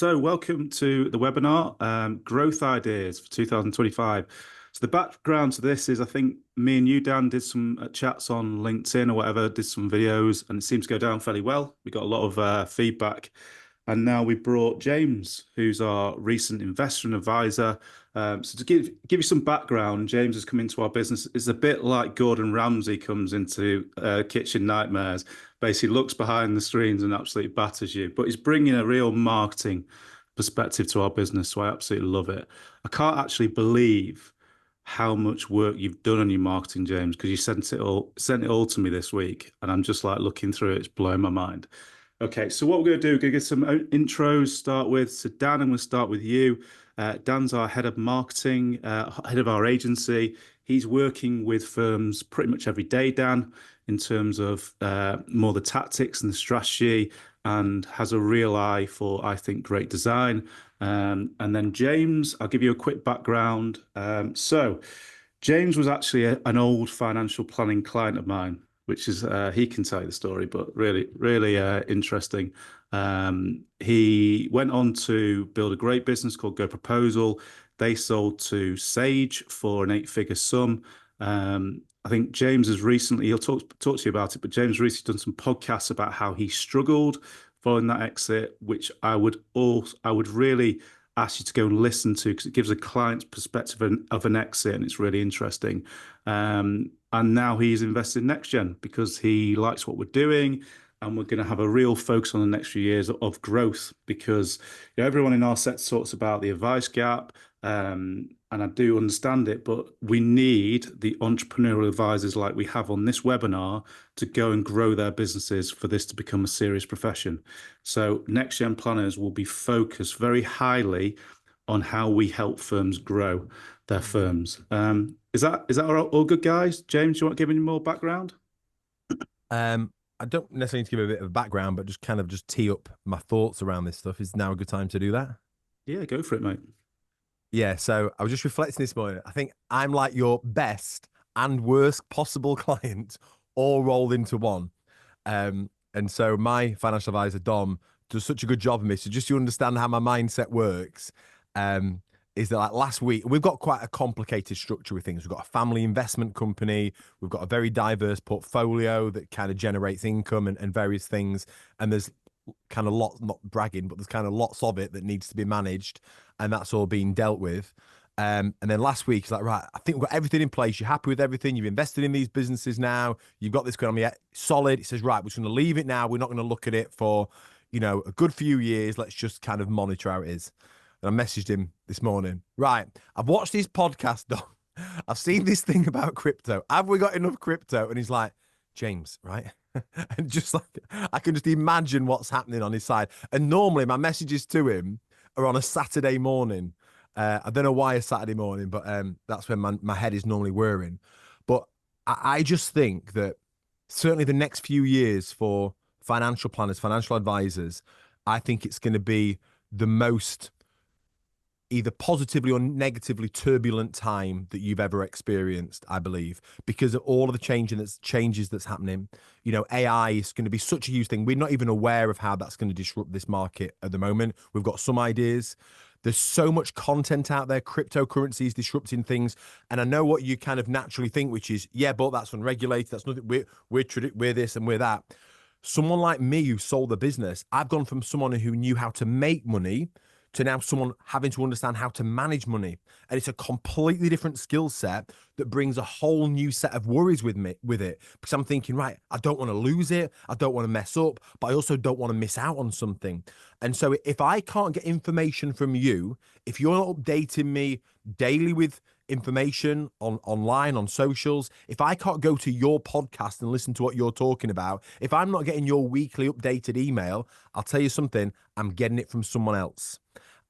So welcome to the webinar, Growth Ideas for 2025. So the background to this is I think me and you, Dan, did some chats on LinkedIn or whatever, did some videos, and it seemed to go down fairly well. We got a lot of feedback. And now we brought James, who's our recent investor and advisor. So to give you some background, James has come into our business. It's a bit like Gordon Ramsay comes into Kitchen Nightmares. Basically looks behind the screens and absolutely batters you. But he's bringing a real marketing perspective to our business, so I absolutely love it. I can't actually believe how much work you've done on your marketing, James, because you sent it all to me this week, and I'm just like looking through it. It's blowing my mind. Okay, so what we're going to do, we're going to get some intros, start with. So Dan, I'm going to start with you. Dan's our head of marketing, head of our agency. He's working with firms pretty much every day, Dan, in terms of more the tactics and the strategy, and has a real eye for, I think, great design. And then James, I'll give you a quick background. So James was actually an old financial planning client of mine, which is, he can tell you the story, but really, really interesting. He went on to build a great business called Go Proposal. They sold to Sage for an 8-figure sum. I think James has recently, he'll talk to you about it, but James recently done some podcasts about how he struggled following that exit, which I would really ask you to go and listen to, because it gives a client's perspective of an exit, and it's really interesting. And now he's invested in NextGen because he likes what we're doing, and we're going to have a real focus on the next few years of growth, because everyone in our set talks about the advice gap, and I do understand it, but we need the entrepreneurial advisors like we have on this webinar to go and grow their businesses for this to become a serious profession. So NextGen planners will be focused very highly on how we help firms grow their firms. Is that all good, guys? James, do you want to give any more background? I don't necessarily need to give a bit of background, but just tee up my thoughts around this stuff. Is now a good time to do that? Yeah, go for it, mate. Yeah, so I was just reflecting this morning. I think I'm like your best and worst possible client all rolled into one. And so my financial advisor, Dom, does such a good job of me. So just to understand how my mindset works, is that like last week, we've got quite a complicated structure with things. We've got a family investment company. We've got a very diverse portfolio that kind of generates income and various things. And there's kind of lots, not bragging, but there's kind of lots of it that needs to be managed, and that's all being dealt with. And then last week, it's like, right, I think we've got everything in place. You're happy with everything. You've invested in these businesses now. You've got this going on. Yeah, solid. He says, right, we're just going to leave it now. We're not going to look at it for, a good few years. Let's just kind of monitor how it is. And I messaged him this morning. Right, I've watched his podcast, Dom. I've seen this thing about crypto. Have we got enough crypto? And he's like, James, right? And just like, I can just imagine what's happening on his side. And normally my messages to him are on a Saturday morning. I don't know why a Saturday morning, but that's when my head is normally whirring. But I just think that certainly the next few years for financial planners, financial advisors, I think it's going to be the most either positively or negatively turbulent time that you've ever experienced, I believe, because of all of the changes that's happening. AI is going to be such a huge thing. We're not even aware of how that's going to disrupt this market at the moment. We've got some ideas. There's so much content out there. Cryptocurrency is disrupting things. And I know what you kind of naturally think, which is, yeah, but that's unregulated. That's nothing. We're this and we're that. Someone like me who sold the business, I've gone from someone who knew how to make money to now someone having to understand how to manage money. And it's a completely different skill set that brings a whole new set of worries with it. Because I'm thinking, right, I don't want to lose it. I don't want to mess up, but I also don't want to miss out on something. And so if I can't get information from you, if you're not updating me daily with information online, on socials, if I can't go to your podcast and listen to what you're talking about, if I'm not getting your weekly updated email, I'll tell you something, I'm getting it from someone else.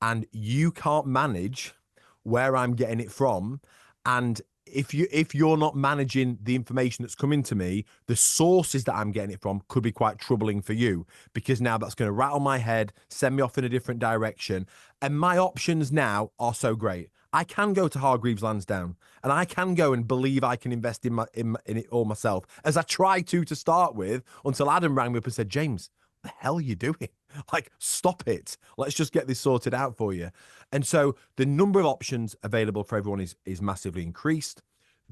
And you can't manage where I'm getting it from. And if you're not managing the information that's coming to me, the sources that I'm getting it from could be quite troubling for you, because now that's going to rattle my head, send me off in a different direction. And my options now are so great. I can go to Hargreaves Lansdown and I can go and believe I can invest in it all myself, as I tried to start with, until Adam rang me up and said, James, what the hell are you doing? Like, stop it. Let's just get this sorted out for you. And so the number of options available for everyone is massively increased.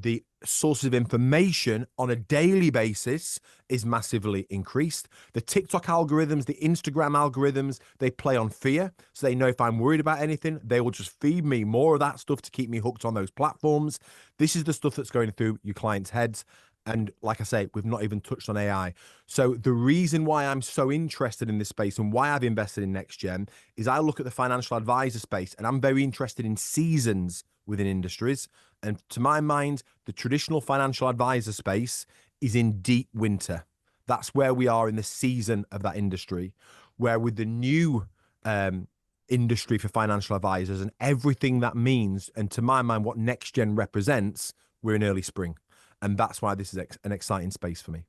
The sources of information on a daily basis is massively increased. The TikTok algorithms, the Instagram algorithms, they play on fear. So they know if I'm worried about anything, they will just feed me more of that stuff to keep me hooked on those platforms. This is the stuff that's going through your clients' heads. And like I say, we've not even touched on AI. So the reason why I'm so interested in this space and why I've invested in NextGen is I look at the financial advisor space and I'm very interested in seasons within industries. And to my mind, the traditional financial advisor space is in deep winter. That's where we are in the season of that industry, where with the new industry for financial advisors and everything that means, and to my mind, what NextGen represents, we're in early spring. And that's why this is an exciting space for me.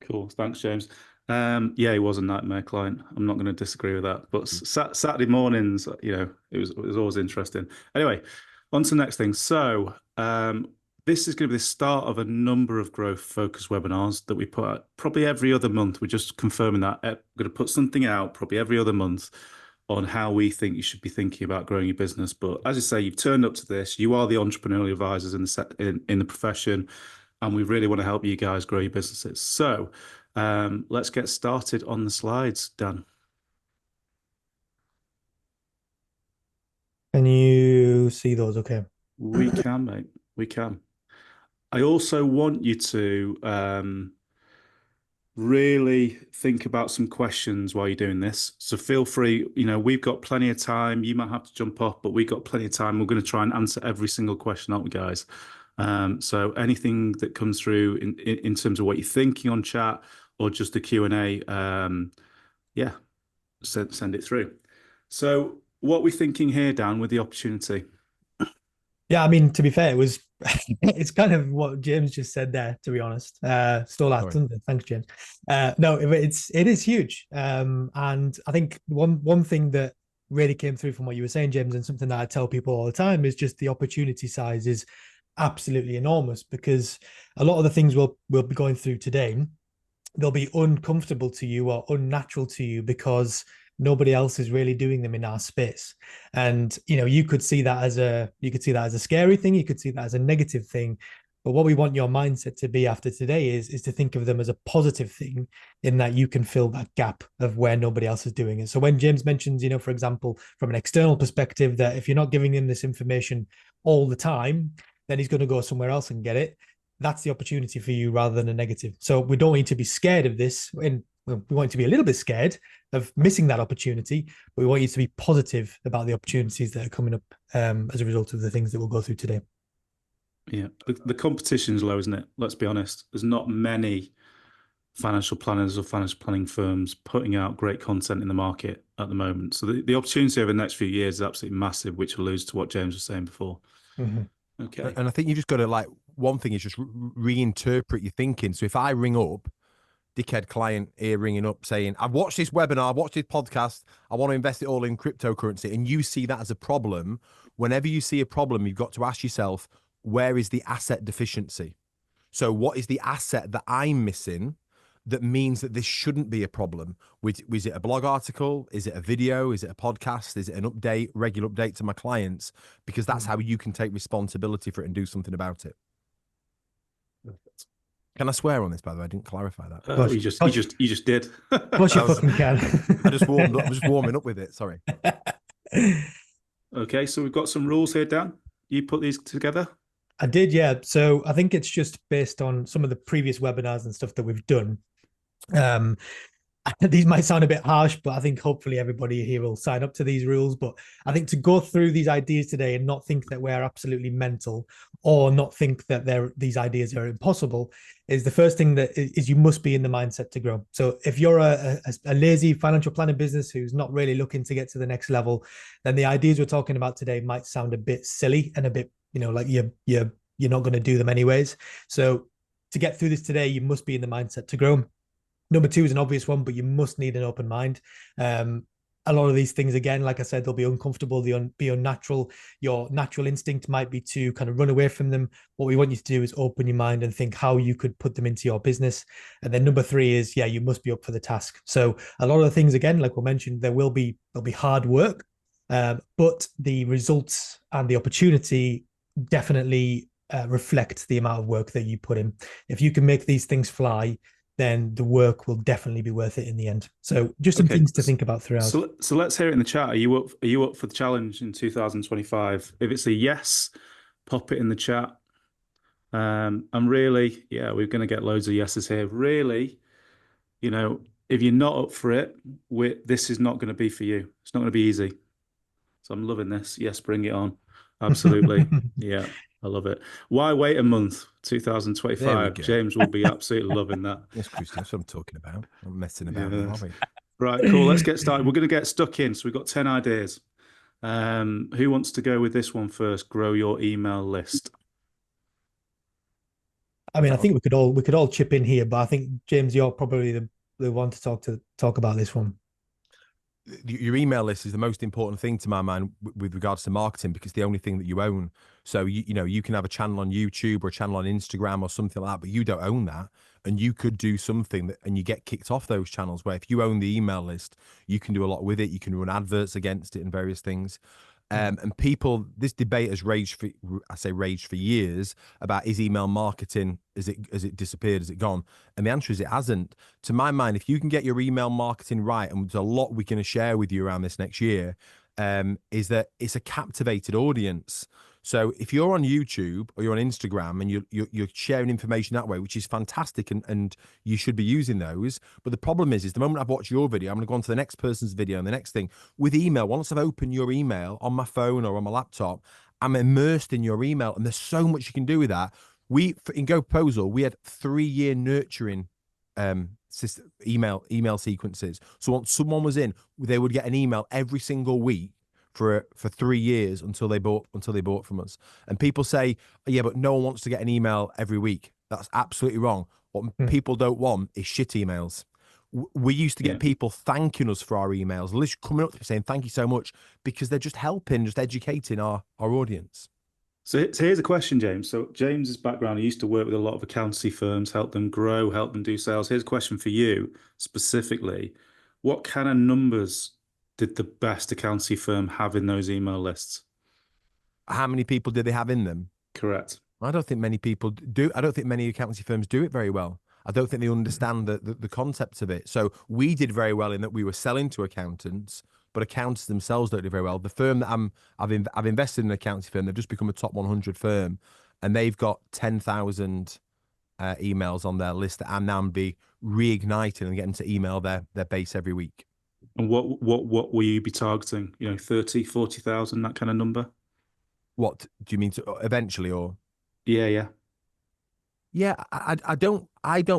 Cool. Thanks, James. Yeah, he was a nightmare client. I'm not going to disagree with that. But Saturday mornings, it was always interesting. Anyway, on to the next thing. So this is going to be the start of a number of growth focused webinars that we put out probably every other month. We're just confirming that. We're going to put something out probably every other month on how we think you should be thinking about growing your business. But as you say, you've turned up to this. You are the entrepreneurial advisors in the profession, and we really want to help you guys grow your businesses. So let's get started on the slides, Dan. Can you see those? Okay. We can, mate. We can. I also want you to really think about some questions while you're doing this. So feel free, we've got plenty of time. You might have to jump off, but we've got plenty of time. We're going to try and answer every single question, aren't we, guys? So anything that comes through in terms of what you're thinking on chat or just the Q&A, yeah, send it through. So what we're thinking here, Dan, with the opportunity? Yeah, I mean, to be fair, it's kind of what James just said there, to be honest. Stole our thunder. Thanks, James. No, it is huge. And I think one thing that really came through from what you were saying, James, and something that I tell people all the time is just the opportunity size is absolutely enormous, because a lot of the things we'll be going through today, they'll be uncomfortable to you or unnatural to you because nobody else is really doing them in our space. And you could see that as a scary thing, you could see that as a negative thing. But what we want your mindset to be after today is to think of them as a positive thing, in that you can fill that gap of where nobody else is doing it. So when James mentions, for example, from an external perspective, that if you're not giving him this information all the time, then he's going to go somewhere else and get it. That's the opportunity for you rather than a negative. So we don't need to be scared of this. And we want you to be a little bit scared of missing that opportunity, but we want you to be positive about the opportunities that are coming up as a result of the things that we'll go through today. Yeah, the competition's low, isn't it? Let's be honest. There's not many financial planners or financial planning firms putting out great content in the market at the moment. So the opportunity over the next few years is absolutely massive, which alludes to what James was saying before. Mm-hmm. Okay. And I think you just got to, one thing is just reinterpret your thinking. So if I ring up, dickhead client here ringing up saying, I've watched this webinar, I've watched this podcast, I want to invest it all in cryptocurrency, and you see that as a problem, whenever you see a problem, you've got to ask yourself, where is the asset deficiency? So what is the asset that I'm missing that means that this shouldn't be a problem? Was it a blog article? Is it a video? Is it a podcast? Is it an update, regular update to my clients? Because that's how you can take responsibility for it and do something about it. Perfect. Can I swear on this, by the way? I didn't clarify that. You just did. Of course you fucking can. I just warmed up. I'm just warming up with it. Sorry. Okay, so we've got some rules here, Dan. You put these together? I did, yeah. So I think it's just based on some of the previous webinars and stuff that we've done. These might sound a bit harsh, but I think hopefully everybody here will sign up to these rules. But I think to go through these ideas today and not think that we're absolutely mental, or not think that these ideas are impossible, is the first thing that is you must be in the mindset to grow. So if you're a lazy financial planning business who's not really looking to get to the next level, then the ideas we're talking about today might sound a bit silly and a bit, like you're not going to do them anyways. So to get through this today, you must be in the mindset to grow. Number two is an obvious one, but you must need an open mind. a lot of these things, again, like I said, they'll be uncomfortable, they'll be unnatural. Your natural instinct might be to kind of run away from them. What we want you to do is open your mind and think how you could put them into your business. And then number three is, yeah, you must be up for the task. So a lot of the things, again, like we mentioned, there'll be hard work, but the results and the opportunity definitely reflect the amount of work that you put in. If you can make these things fly, then the work will definitely be worth it in the end. So just some things to think about throughout. So let's hear it in the chat. Are you up for the challenge in 2025? If it's a yes, pop it in the chat. And really, yeah, we're going to get loads of yeses here. Really, if you're not up for it, this is not going to be for you. It's not going to be easy. So I'm loving this. Yes, bring it on. Absolutely. Yeah, I love it. Why wait a month? 2025. James will be absolutely loving that. Yes, Christian, that's what I'm talking about. I'm messing about, are we? Right, cool. Let's get started. We're going to get stuck in. So we've got 10 ideas. Who wants to go with this one first? Grow your email list. I mean, I think we could all chip in here, but I think James, you're probably the one to talk about this one. Your email list is the most important thing to my mind with regards to marketing, because it's the only thing that you own. So you can have a channel on YouTube or a channel on Instagram or something like that, but you don't own that, and you could do something and you get kicked off those channels. Where if you own the email list, you can do a lot with it. You can run adverts against it and various things. And people, this debate has raged for years about, is email marketing, has it disappeared, has it gone? And the answer is it hasn't. To my mind, if you can get your email marketing right, and there's a lot we can share with you around this next year, is that it's a captivated audience. So if you're on YouTube or you're on Instagram and you're sharing information that way, which is fantastic, and you should be using those. But the problem is the moment I've watched your video, I'm going to go on to the next person's video and the next thing. With email, once I've opened your email on my phone or on my laptop, I'm immersed in your email, and there's so much you can do with that. In Go Proposal, we had 3-year nurturing email sequences. So once someone was in, they would get an email every single week for 3 years until they bought from us. And people say, yeah, but no one wants to get an email every week. That's absolutely wrong. What people don't want is shit emails. We used to get people thanking us for our emails, literally coming up to saying thank you so much, because they're just helping, just educating our audience. So here's a question, James. So James's background, he used to work with a lot of accountancy firms, help them grow, help them do sales. Here's a question for you specifically. What kind of numbers did the best accountancy firm have in those email lists? How many people did they have in them? Correct. I don't think many people do. I don't think many accountancy firms do it very well. I don't think they understand the concepts of it. So we did very well in that we were selling to accountants, but accountants themselves don't do very well. The firm that I've invested in an accountancy firm, they've just become a top 100 firm, and they've got 10,000 emails on their list that I'm now be reigniting and getting to email their base every week. And what will you be targeting? 30, 40,000, that kind of number? What do you mean to eventually, or? Yeah. Yeah, I don't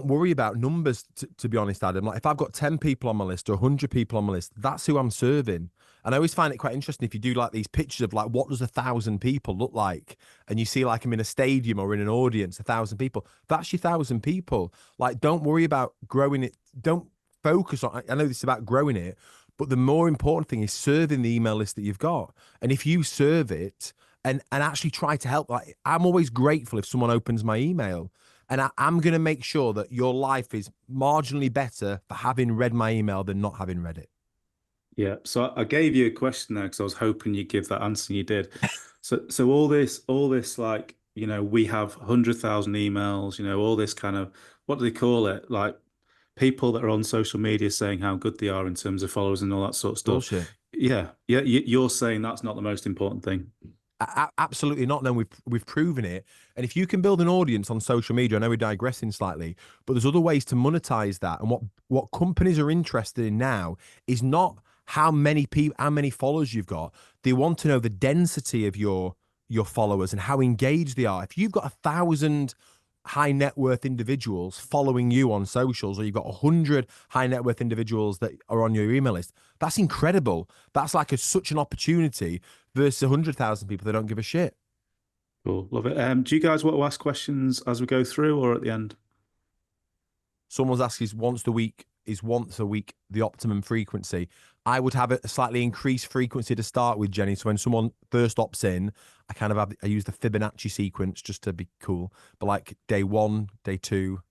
worry about numbers, to be honest, Adam. Like if I've got 10 people on my list or 100 people on my list, that's who I'm serving. And I always find it quite interesting if you do like these pictures of like, what does 1,000 people look like? And you see like I'm in a stadium or in an audience, 1,000 people. That's your 1,000 people. Like, don't worry about growing it. Don't focus on, I know this is about growing it, but the more important thing is serving the email list that you've got. And if you serve it and actually try to help, like I'm always grateful if someone opens my email. And I'm going to make sure that your life is marginally better for having read my email than not having read it. Yeah. So I gave you a question there because I was hoping you'd give that answer, and you did. So all this, like, we have 100,000 emails, all this kind of, what do they call it? Like people that are on social media saying how good they are in terms of followers and all that sort of stuff. Bullshit. Yeah. You're saying that's not the most important thing. Absolutely not. No, we've proven it. And if you can build an audience on social media, I know we're digressing slightly, but there's other ways to monetize that. And what companies are interested in now is not how many followers you've got. They want to know the density of your followers and how engaged they are. If you've got 1,000 high net worth individuals following you on socials, or you've got 100 high net worth individuals that are on your email list, that's incredible. That's like such an opportunity versus 100,000 people that don't give a shit. Cool. Love it. Do you guys want to ask questions as we go through or at the end? Someone's asking once a week is once a week the optimum frequency. I would have a slightly increased frequency to start with, Jenny. So when someone first opts in, I use the Fibonacci sequence just to be cool. But like day 1, day 2,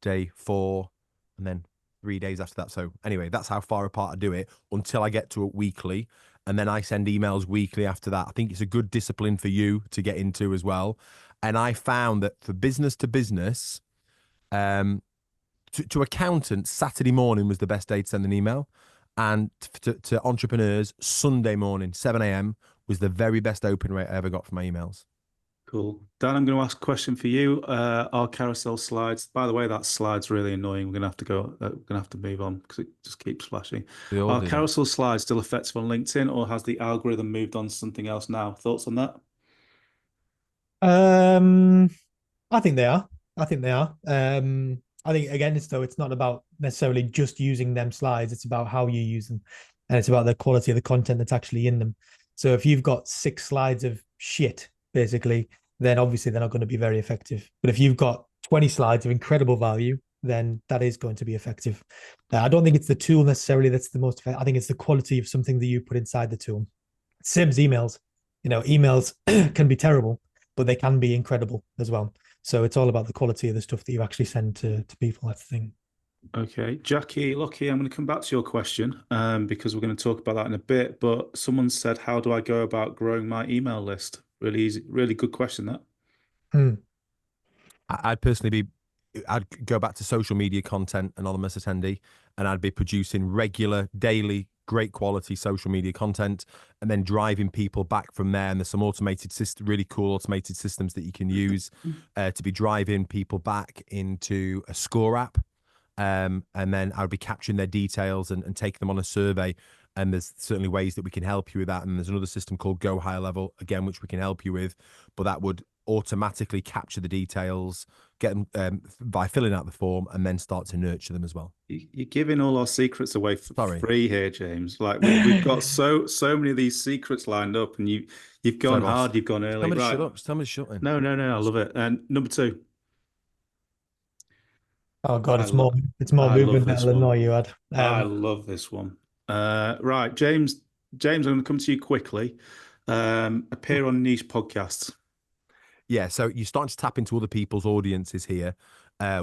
day 4, and then 3 days after that. So anyway, that's how far apart I do it until I get to it weekly. And then I send emails weekly after that. I think it's a good discipline for you to get into as well. And I found that for business to business, to accountants, Saturday morning was the best day to send an email. And to entrepreneurs, Sunday morning, 7 a.m. was the very best open rate I ever got for my emails. Cool. Dan, I'm going to ask a question for you. Our carousel slides, by the way, that slide's really annoying. We're going to have to go, we're going to have to move on because it just keeps flashing. Are carousel slides still effective on LinkedIn, or has the algorithm moved on to something else now? Thoughts on that? I think they are. I think they are. I think again, it's not about necessarily just using them slides. It's about how you use them, and it's about the quality of the content that's actually in them. So if you've got 6 slides of shit, basically, then obviously they're not going to be very effective. But if you've got 20 slides of incredible value, then that is going to be effective. I don't think it's the tool necessarily that's the most effective. I think it's the quality of something that you put inside the tool. Same as emails. Emails can be terrible, but they can be incredible as well. So it's all about the quality of the stuff that you actually send to people. That's the thing. Okay, Jackie, Lockie, I'm going to come back to your question because we're going to talk about that in a bit. But someone said, how do I go about growing my email list? Really easy, really good question, that. I'd personally I'd go back to social media content, anonymous attendee, and I'd be producing regular, daily, great quality social media content, and then driving people back from there. And there's some automated system, really cool automated systems that you can use to be driving people back into a score app. And then I would be capturing their details and taking them on a survey. And there's certainly ways that we can help you with that. And there's another system called Go Higher Level, again, which we can help you with. But that would automatically capture the details, get them by filling out the form, and then start to nurture them as well. You're giving all our secrets away for free here, James. Like we've got so many of these secrets lined up, and you've gone hard, you've gone early. Tell me to shut up. Tell me to shut in. No, I love it. And number 2. Oh God, it's more movement that'll annoy you, Ad. I love this one. Right, James, I'm going to come to you quickly. Appear on niche podcasts. Yeah, so you're starting to tap into other people's audiences here,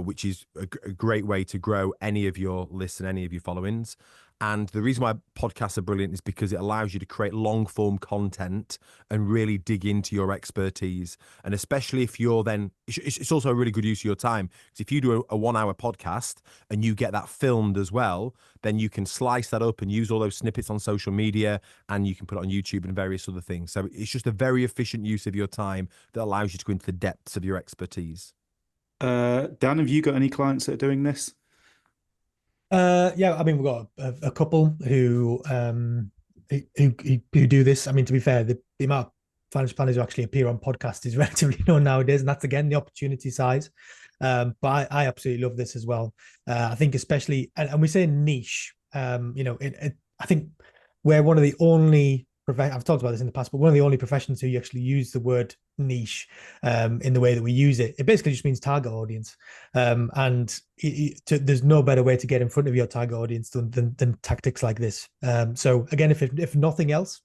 which is a great way to grow any of your lists and any of your followings. And the reason why podcasts are brilliant is because it allows you to create long form content and really dig into your expertise. And especially if you're then, it's also a really good use of your time. Because if you do a 1 hour podcast and you get that filmed as well, then you can slice that up and use all those snippets on social media, and you can put it on YouTube and various other things. So it's just a very efficient use of your time that allows you to go into the depths of your expertise. Dan, have you got any clients that are doing this? Yeah, I mean, we've got a couple who do this. I mean, to be fair, the amount of financial planners who actually appear on podcasts is relatively low nowadays, and that's again the opportunity size. But I absolutely love this as well. I think especially, and we say niche. I think we're one of the only. I've talked about this in the past, but one of the only professions who actually use the word niche in the way that we use it. It basically just means target audience, and there's no better way to get in front of your target audience than tactics like this. So again, if nothing else,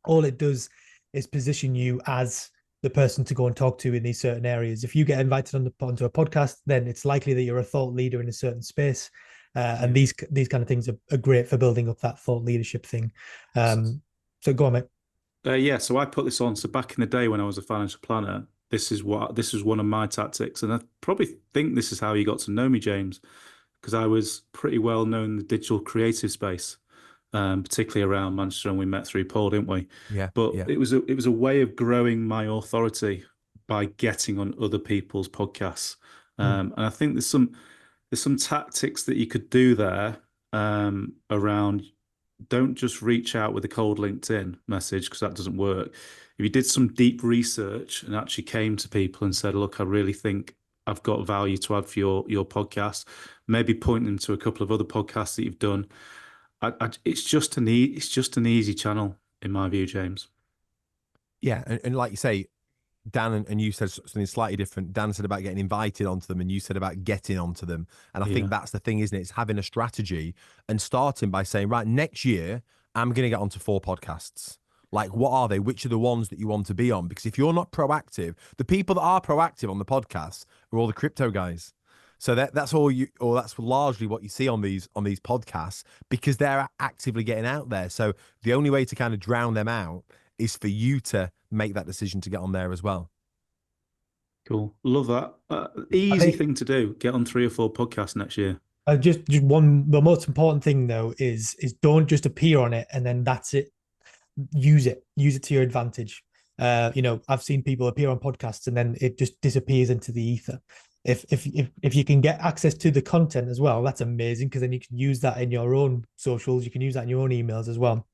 all it does is position you as the person to go and talk to in these certain areas. If you get invited onto a podcast, then it's likely that you're a thought leader in a certain space. And these kind of things are great for building up that thought leadership thing. So go on, mate. Yeah, so I put this on. So back in the day when I was a financial planner, this was one of my tactics, and I probably think this is how you got to know me, James, because I was pretty well known in the digital creative space, particularly around Manchester, and we met through Paul, didn't we? Yeah. But yeah. it was a way of growing my authority by getting on other people's podcasts, and I think there's some tactics that you could do there around. Don't just reach out with a cold LinkedIn message, because that doesn't work. If you did some deep research and actually came to people and said, look, I really think I've got value to add for your podcast, maybe point them to a couple of other podcasts that you've done. It's just an easy channel in my view, James. Yeah, and like you say, Dan and you said something slightly different. Dan said about getting invited onto them, and you said about getting onto them. And I think Yeah. that's the thing, isn't it? It's having a strategy and starting by saying, right, next year, I'm going to get onto 4 podcasts. Like, what are they? Which are the ones that you want to be on? Because if you're not proactive, the people that are proactive on the podcasts are all the crypto guys. So that's all you, or that's largely what you see on these podcasts, because they're actively getting out there. So the only way to kind of drown them out is for you to make that decision to get on there as well. Cool. Love that. I Easy think thing to do. Get on 3 or 4 podcasts next year. just one, the most important thing though is don't just appear on it and then that's it. Use it to your advantage. I've seen people appear on podcasts and then it just disappears into the ether. If you can get access to the content as well, that's amazing, because then you can use that in your own socials, you can use that in your own emails as well.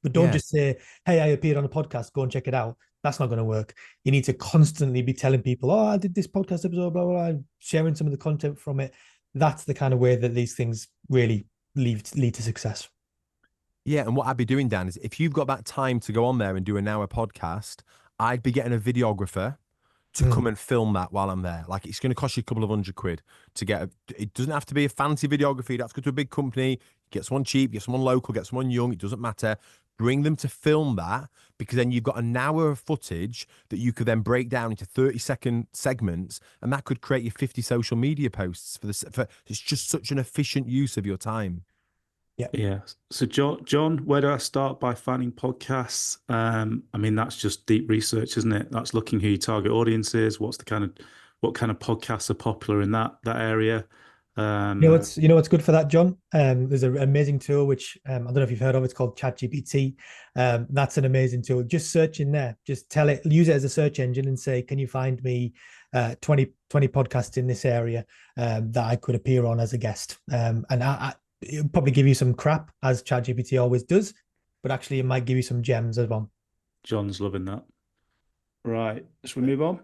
But don't Yeah. just say, hey, I appeared on a podcast, go and check it out. That's not going to work. You need to constantly be telling people, oh, I did this podcast episode, blah, blah, blah, sharing some of the content from it. That's the kind of way that these things really lead to success. Yeah, and what I'd be doing, Dan, is if you've got that time to go on there and do an hour podcast, I'd be getting a videographer to come and film that while I'm there. Like, it's going to cost you a couple of £100 to get. It doesn't have to be a fancy videography. You don't have to go to a big company. Get someone cheap, get someone local, get someone young. It doesn't matter. Bring them to film that, because then you've got an hour of footage that you could then break down into 30-second segments, and that could create you 50 social media posts for it's just such an efficient use of your time. Yeah. Yeah. So John, where do I start by finding podcasts? I mean, that's just deep research, isn't it? That's looking who your target audience is, what kind of podcasts are popular in that area. What's good for that, John? There's an amazing tool which I don't know if you've heard of. It's called ChatGPT. That's an amazing tool. Just search in there. Just use it as a search engine and say, can you find me 20 podcasts in this area that I could appear on as a guest? And it'll probably give you some crap, as ChatGPT always does, but actually it might give you some gems as well. John's loving that. Right. Should we move on?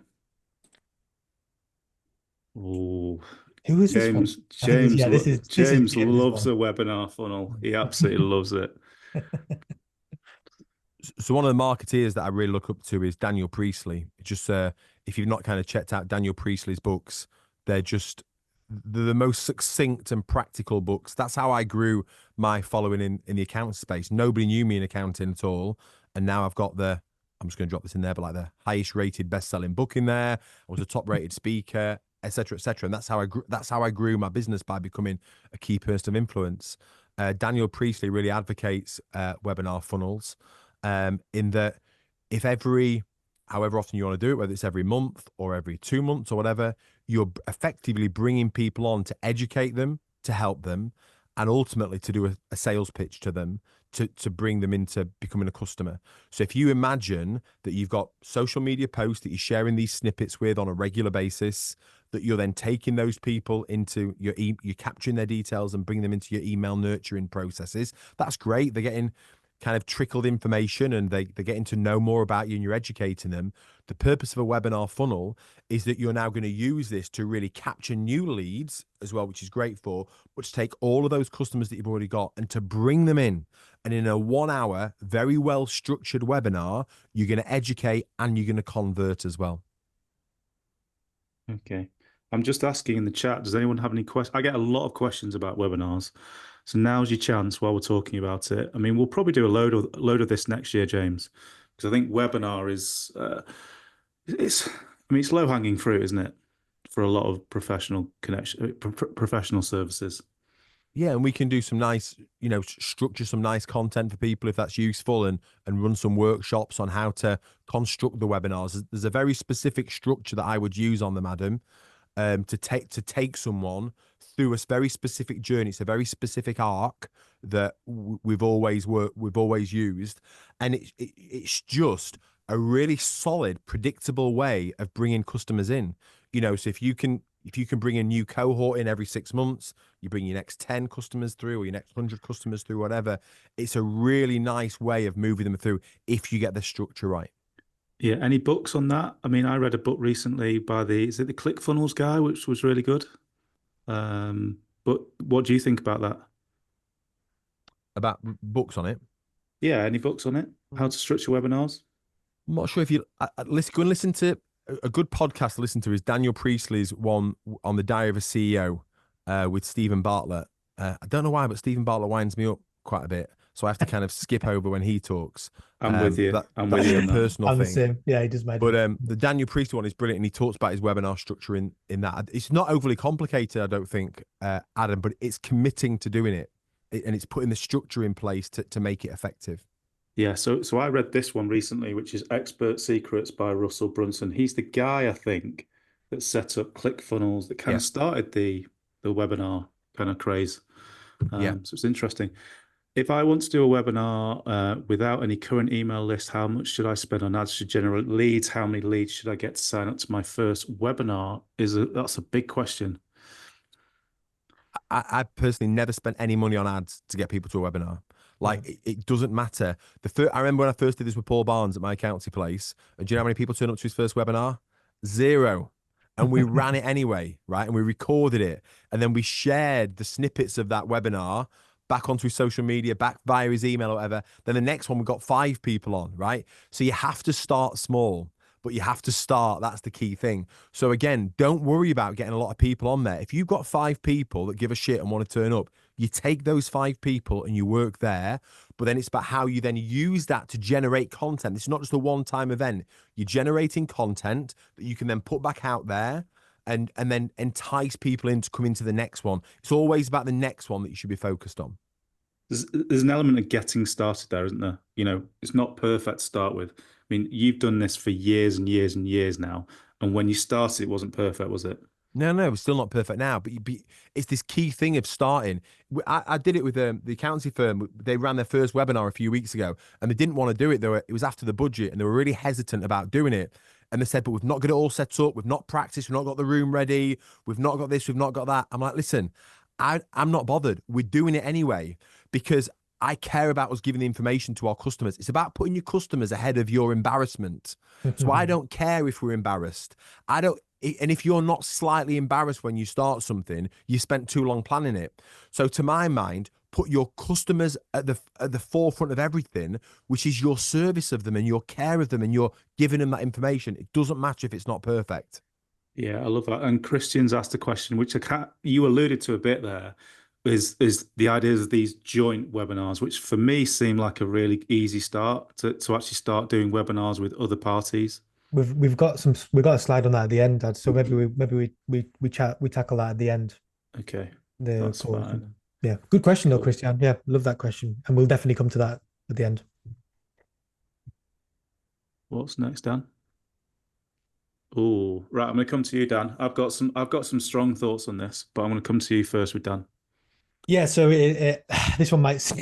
Oh, Who is this one? This is James loves a webinar funnel. He absolutely loves it. So one of the marketeers that I really look up to is Daniel Priestley. Just if you've not kind of checked out Daniel Priestley's books, they're the most succinct and practical books. That's how I grew my following in the accounting space. Nobody knew me in accounting at all, and now I've got I'm just going to drop this in there, but like the highest rated best-selling book in there. I was a top rated speaker, etc., etc. And that's how I grew my business, by becoming a key person of influence. Daniel Priestley really advocates webinar funnels, in that if however often you want to do it, whether it's every month or every 2 months or whatever, you're effectively bringing people on to educate them, to help them, and ultimately to do a sales pitch to them, to bring them into becoming a customer. So if you imagine that you've got social media posts that you're sharing these snippets with on a regular basis, that you're then taking those people into you're capturing their details and bringing them into your email nurturing processes, that's great. They're getting kind of trickled information, and they're getting to know more about you, and you're educating them. The purpose of a webinar funnel is that you're now going to use this to really capture new leads as well, which is great but to take all of those customers that you've already got and to bring them in. And in a 1 hour, very well structured webinar, you're going to educate and you're going to convert as well. Okay. I'm just asking in the chat, does anyone have any questions? I get a lot of questions about webinars. So now's your chance while we're talking about it. I mean, we'll probably do a load of this next year, James, because I think webinar is it's low hanging fruit, isn't it, for a lot of professional services. Yeah, and we can do some nice, structure some nice content for people if that's useful, and run some workshops on how to construct the webinars. There's a very specific structure that I would use on them, Adam, to take someone through a very specific journey. It's a very specific arc that we've always used, and it's just a really solid, predictable way of bringing customers in. So if you can bring a new cohort in every 6 months, you bring your next 10 customers through, or your next 100 customers through, whatever. It's a really nice way of moving them through if you get the structure right. Yeah. Any books on that? I mean, I read a book recently by the ClickFunnels guy, which was really good. But what do you think about that? About books on it? Yeah. Any books on it? How to structure webinars? I'm not sure if you go and listen to a good podcast to listen to is Daniel Priestley's one on the Diary of a CEO with Stephen Bartlett. I don't know why, but Stephen Bartlett winds me up quite a bit, so I have to kind of skip over when he talks. I'm with you. I'm That's with you a on that. personal I'm the thing. same. Yeah, he does my. But the Daniel Priestley one is brilliant, and he talks about his webinar structure in that. It's not overly complicated, I don't think, Adam, but it's committing to doing it, and it's putting the structure in place to make it effective. Yeah, so I read this one recently, which is Expert Secrets by Russell Brunson. He's the guy, I think, that set up ClickFunnels, that kind of started the webinar kind of craze. So it's interesting. If I want to do a webinar without any current email list, how much should I spend on ads to generate leads? How many leads should I get to sign up to my first webinar? That's a big question. I personally never spent any money on ads to get people to a webinar. Like it doesn't matter. I remember when I first did this with Paul Barnes at my accountancy place, and do you know how many people turned up to his first webinar? 0. And we ran it anyway, right? And we recorded it, and then we shared the snippets of that webinar back onto his social media, back via his email or whatever. Then the next one, we got 5 people on, right? So you have to start small, but you have to start. That's the key thing. So again, don't worry about getting a lot of people on there. If you've got 5 people that give a shit and want to turn up, you take those 5 people and you work there. But then it's about how you then use that to generate content. It's not just a one-time event. You're generating content that you can then put back out there and then entice people in to come into the next one. It's always about the next one that you should be focused on. There's an element of getting started there, isn't there? You know, it's not perfect to start with. I mean, you've done this for years and years and years now. And when you started, it wasn't perfect, was it? No, it's still not perfect now, but it's this key thing of starting. I did it with the accountancy firm. They ran their first webinar a few weeks ago, and they didn't want to do it. It was after the budget, and they were really hesitant about doing it. And they said, but we've not got it all set up. We've not practiced. We've not got the room ready. We've not got this. We've not got that. I'm like, listen, I'm not bothered. We're doing it anyway because I care about us giving the information to our customers. It's about putting your customers ahead of your embarrassment. So I don't care if we're embarrassed. And if you're not slightly embarrassed when you start something, you spent too long planning it. So to my mind, put your customers at the forefront of everything, which is your service of them and your care of them, and you're giving them that information. It doesn't matter if it's not perfect. Yeah, I love that. And Christian's asked a question, which you alluded to a bit there, is the ideas of these joint webinars, which for me seem like a really easy start to actually start doing webinars with other parties. We've got a slide on that at the end, Dad. So maybe we tackle that at the end. Okay, that's fine. Yeah, good question though, Christian. Yeah, love that question, and we'll definitely come to that at the end. What's next, Dan? Oh, right. I'm going to come to you, Dan. I've got some strong thoughts on this, but I'm going to come to you first with Dan. Yeah, so this one might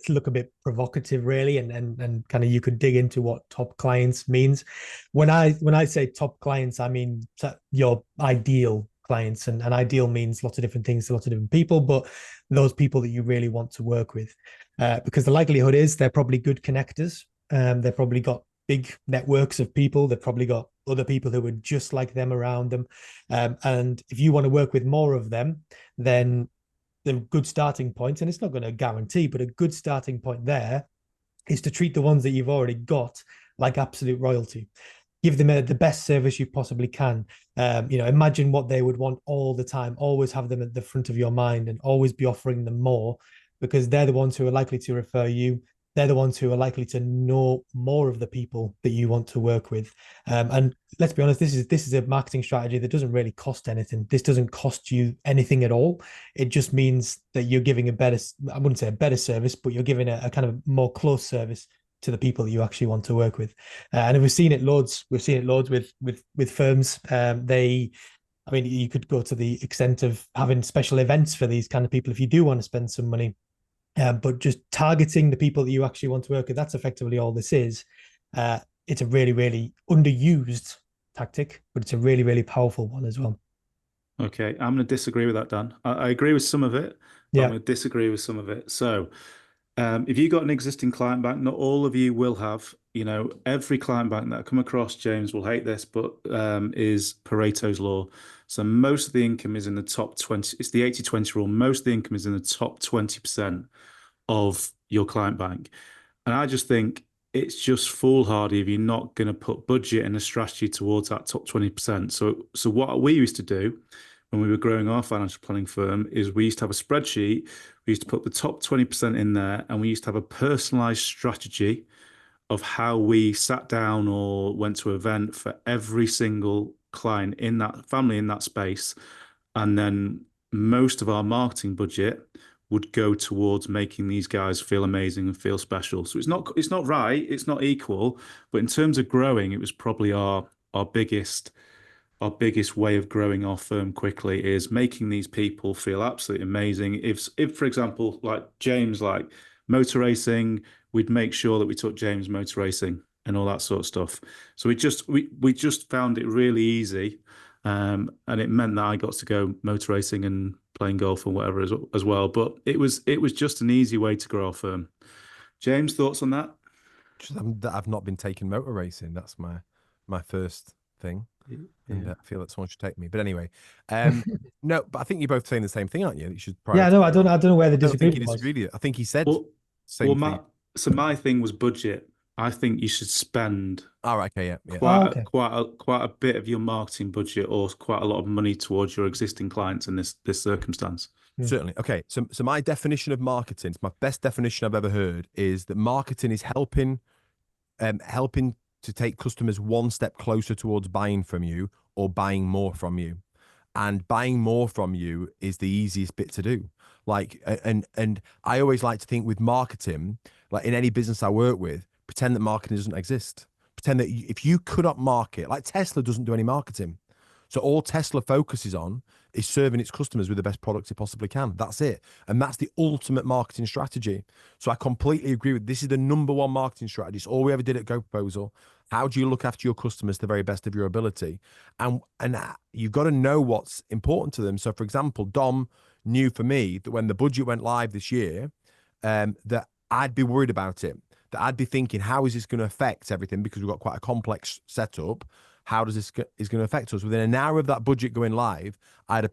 look a bit provocative, really, and kind of you could dig into what top clients means. When I say top clients, I mean your ideal clients, and ideal means lots of different things to lots of different people, but those people that you really want to work with, because the likelihood is they're probably good connectors. They've probably got big networks of people. They've probably got other people who are just like them around them, and if you want to work with more of them, then the good starting point, and it's not going to guarantee, but a good starting point there is to treat the ones that you've already got like absolute royalty. Give them the best service you possibly can. Imagine what they would want all the time. Always have them at the front of your mind and always be offering them more, because they're the ones who are likely to refer you. They're the ones who are likely to know more of the people that you want to work with. And let's be honest, this is a marketing strategy that doesn't really cost anything. This doesn't cost you anything at all. It just means that you're giving I wouldn't say a better service, but you're giving a kind of more close service to the people that you actually want to work with. And we've seen it loads. We've seen it loads with firms. You could go to the extent of having special events for these kind of people if you do want to spend some money. But just targeting the people that you actually want to work with, that's effectively all this is. It's a really, really underused tactic, but it's a really, really powerful one as well. Okay, I'm going to disagree with that, Dan. I agree with some of it, but I'm going to disagree with some of it. So if you've got an existing client bank, not all of you will have, every client bank that I come across, James will hate this, but is Pareto's law. So most of the income is in the top 20. It's the 80-20 rule. Most of the income is in the top 20% of your client bank. And I just think it's just foolhardy if you're not going to put budget and a strategy towards that top 20%. So what we used to do when we were growing our financial planning firm is we used to have a spreadsheet. We used to put the top 20% in there, and we used to have a personalized strategy of how we sat down or went to an event for every single client in that family in that space. And then most of our marketing budget would go towards making these guys feel amazing and feel special. So it's not right, it's not equal, but in terms of growing, it was probably our biggest way of growing our firm quickly is making these people feel absolutely amazing. If for example, like James, like motor racing, we'd make sure that we took James motor racing and all that sort of stuff. So we just found it really easy. And it meant that I got to go motor racing and playing golf and whatever as well. But it was just an easy way to grow our firm. James, thoughts on that? I've not been taking motor racing. That's my first thing. Yeah. And I feel that someone should take me. But anyway, no, but I think you're both saying the same thing, aren't you? You should. Yeah, no, I don't know where the I don't think disagreement he was. disagreed. I think he said Well, same thing. my thing was budget. I think you should spend All right, okay, yeah. quite a bit of your marketing budget or quite a lot of money towards your existing clients in this circumstance. Certainly. Okay. So my definition of marketing, my best definition I've ever heard, is that marketing is helping to take customers one step closer towards buying from you or buying more from you. And buying more from you is the easiest bit to do. Like, and I always like to think with marketing, like in any business I work with, pretend that marketing doesn't exist. Pretend that if you could not market, like Tesla doesn't do any marketing. So all Tesla focuses on is serving its customers with the best products it possibly can. That's it. And that's the ultimate marketing strategy. So I completely agree with this is the number one marketing strategy. It's all we ever did at Go Proposal. How do you look after your customers to the very best of your ability? And you've got to know what's important to them. So for example, Dom knew for me that when the budget went live this year, that I'd be worried about it. That I'd be thinking, how is this going to affect everything? Because we've got quite a complex setup. How does this is going to affect us? Within an hour of that budget going live, I had a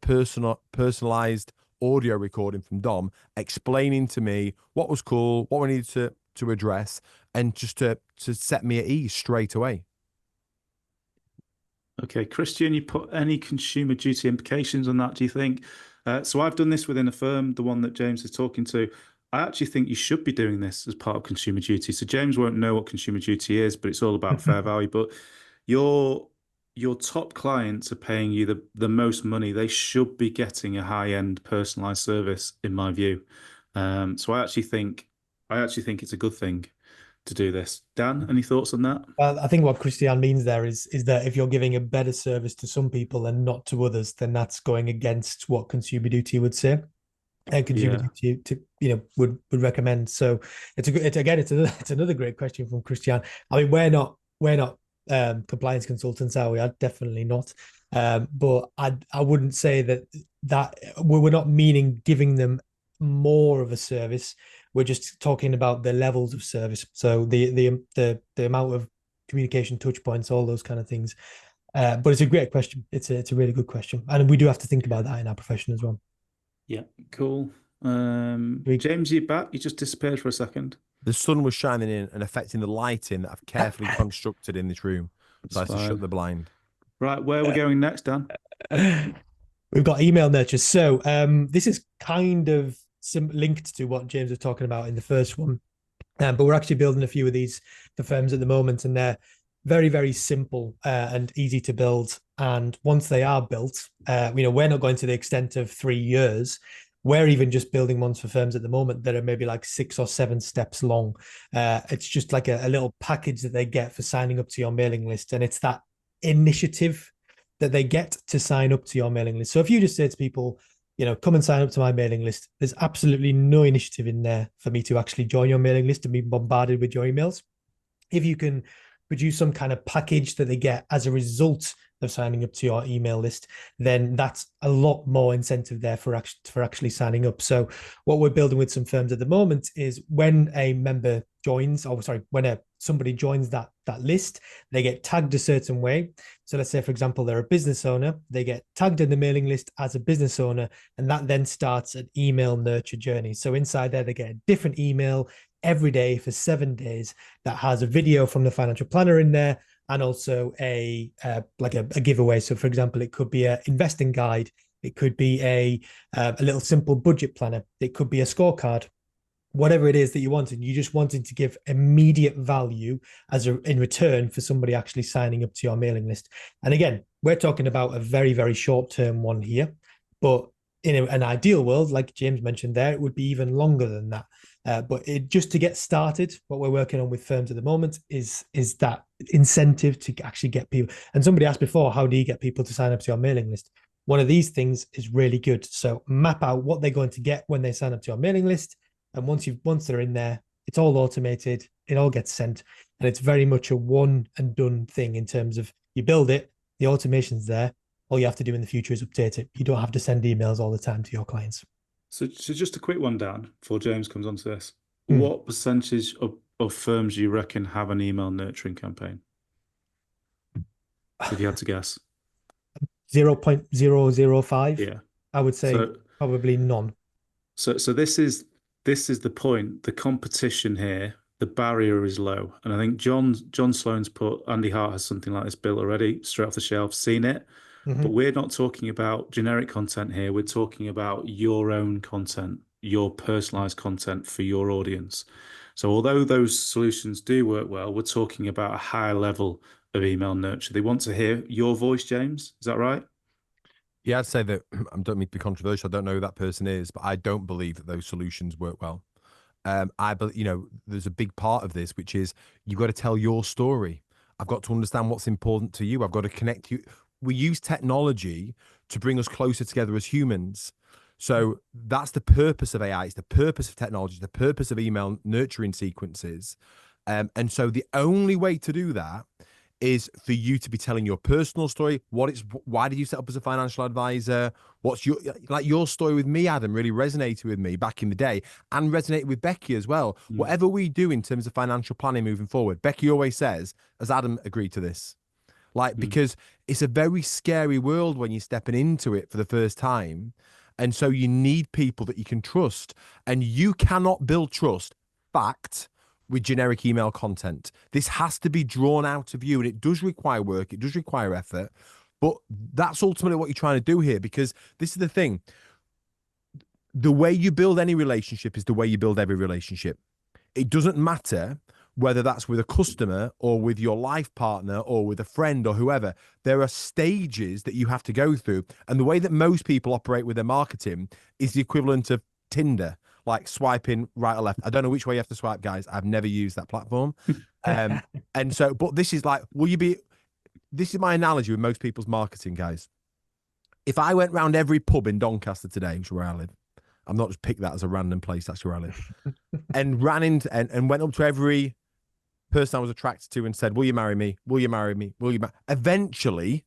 personalized audio recording from Dom explaining to me what was cool, what we needed to address, and just to set me at ease straight away. Okay, Christian, you put any consumer duty implications on that, do you think? So I've done this within a firm, the one that James is talking to. I actually think you should be doing this as part of consumer duty. So James won't know what consumer duty is, but it's all about fair value. But your top clients are paying you the most money. They should be getting a high-end personalized service, in my view. So I actually think it's a good thing to do this. Dan, any thoughts on that? Well, I think what Christian means there is that if you're giving a better service to some people and not to others, then that's going against what consumer duty would say. And consumer duty would recommend. So it's another great question from Christian. I mean, we're not compliance consultants, are we? Are definitely not. But I wouldn't say that we're not meaning giving them more of a service. We're just talking about the levels of service. So the amount of communication touch points, all those kind of things. But it's a great question. It's a really good question, and we do have to think about that in our profession as well. Yeah, cool. James, you back? You just disappeared for a second. The sun was shining in and affecting the lighting that I've carefully constructed in this room. So I had to shut the blind. Right, where are we going next, Dan? We've got email nurture. So this is kind of linked to what James was talking about in the first one. But we're actually building a few of these for firms at the moment, and they're very, very simple and easy to build. And once they are built, we're not going to the extent of 3 years. We're even just building ones for firms at the moment that are maybe like 6 or 7 steps long. It's just like a little package that they get for signing up to your mailing list. And it's that initiative that they get to sign up to your mailing list. So if you just say to people, come and sign up to my mailing list, there's absolutely no initiative in there for me to actually join your mailing list and be bombarded with your emails. If you can produce some kind of package that they get as a result of signing up to your email list, then that's a lot more incentive there for actually signing up. So what we're building with some firms at the moment is when a member joins, when somebody joins that list, they get tagged a certain way. So let's say, for example, they're a business owner, they get tagged in the mailing list as a business owner, and that then starts an email nurture journey. So inside there, they get a different email every day for 7 days that has a video from the financial planner in there, and also a giveaway. So, for example, it could be an investing guide, it could be a little simple budget planner, it could be a scorecard, whatever it is that you wanted. You just wanted to give immediate value in return for somebody actually signing up to your mailing list. And again, we're talking about a very, very short term one here, but in an ideal world, like James mentioned there, it would be even longer than that. But just to get started, what we're working on with firms at the moment is that incentive to actually get people. And somebody asked before, how do you get people to sign up to your mailing list? One of these things is really good. So map out what they're going to get when they sign up to your mailing list. And once they're in there, it's all automated, it all gets sent. And it's very much a one and done thing in terms of you build it, the automation's there. All you have to do in the future is update it. You don't have to send emails all the time to your clients. So just a quick one, Dan, before James comes on to this. What percentage of firms do you reckon have an email nurturing campaign? If you had to guess. 0.005. Yeah. I would say probably none. So this is the point. The competition here, the barrier is low. And I think John Sloan's put, Andy Hart has something like this built already, straight off the shelf, seen it. But we're not talking about generic content here. We're talking about your own content, your personalized content for your audience. So although those solutions do work well, we're talking about a higher level of email nurture. They want to hear your voice, James. Is that right? Yeah, I'd say that. I don't mean to be controversial. I don't know who that person is, but I don't believe that those solutions work well. I believe, there's a big part of this, which is you've got to tell your story. I've got to understand what's important to you. I've got to connect you. We use technology to bring us closer together as humans. So that's the purpose of AI. It's the purpose of technology, the purpose of email nurturing sequences. And so the only way to do that is for you to be telling your personal story. Why did you set up as a financial advisor? What's your story with me, Adam, really resonated with me back in the day and resonated with Becky as well. Whatever we do in terms of financial planning moving forward, Becky always says, has Adam agreed to this? Because it's a very scary world when you're stepping into it for the first time. And so you need people that you can trust, and you cannot build trust, fact, with generic email content. This has to be drawn out of you, and it does require work. It does require effort, but that's ultimately what you're trying to do here, because this is the thing. The way you build any relationship is the way you build every relationship. It doesn't matter whether that's with a customer or with your life partner or with a friend or whoever. There are stages that you have to go through. And the way that most people operate with their marketing is the equivalent of Tinder, like swiping right or left. I don't know which way you have to swipe, guys. I've never used that platform. And so, but this is like, this is my analogy with most people's marketing, guys. If I went round every pub in Doncaster today, which is where I live, I'm not just picked that as a random place, that's where I live, and ran into and went up to every person I was attracted to and said, will you marry me? Will you marry me? Will you Eventually,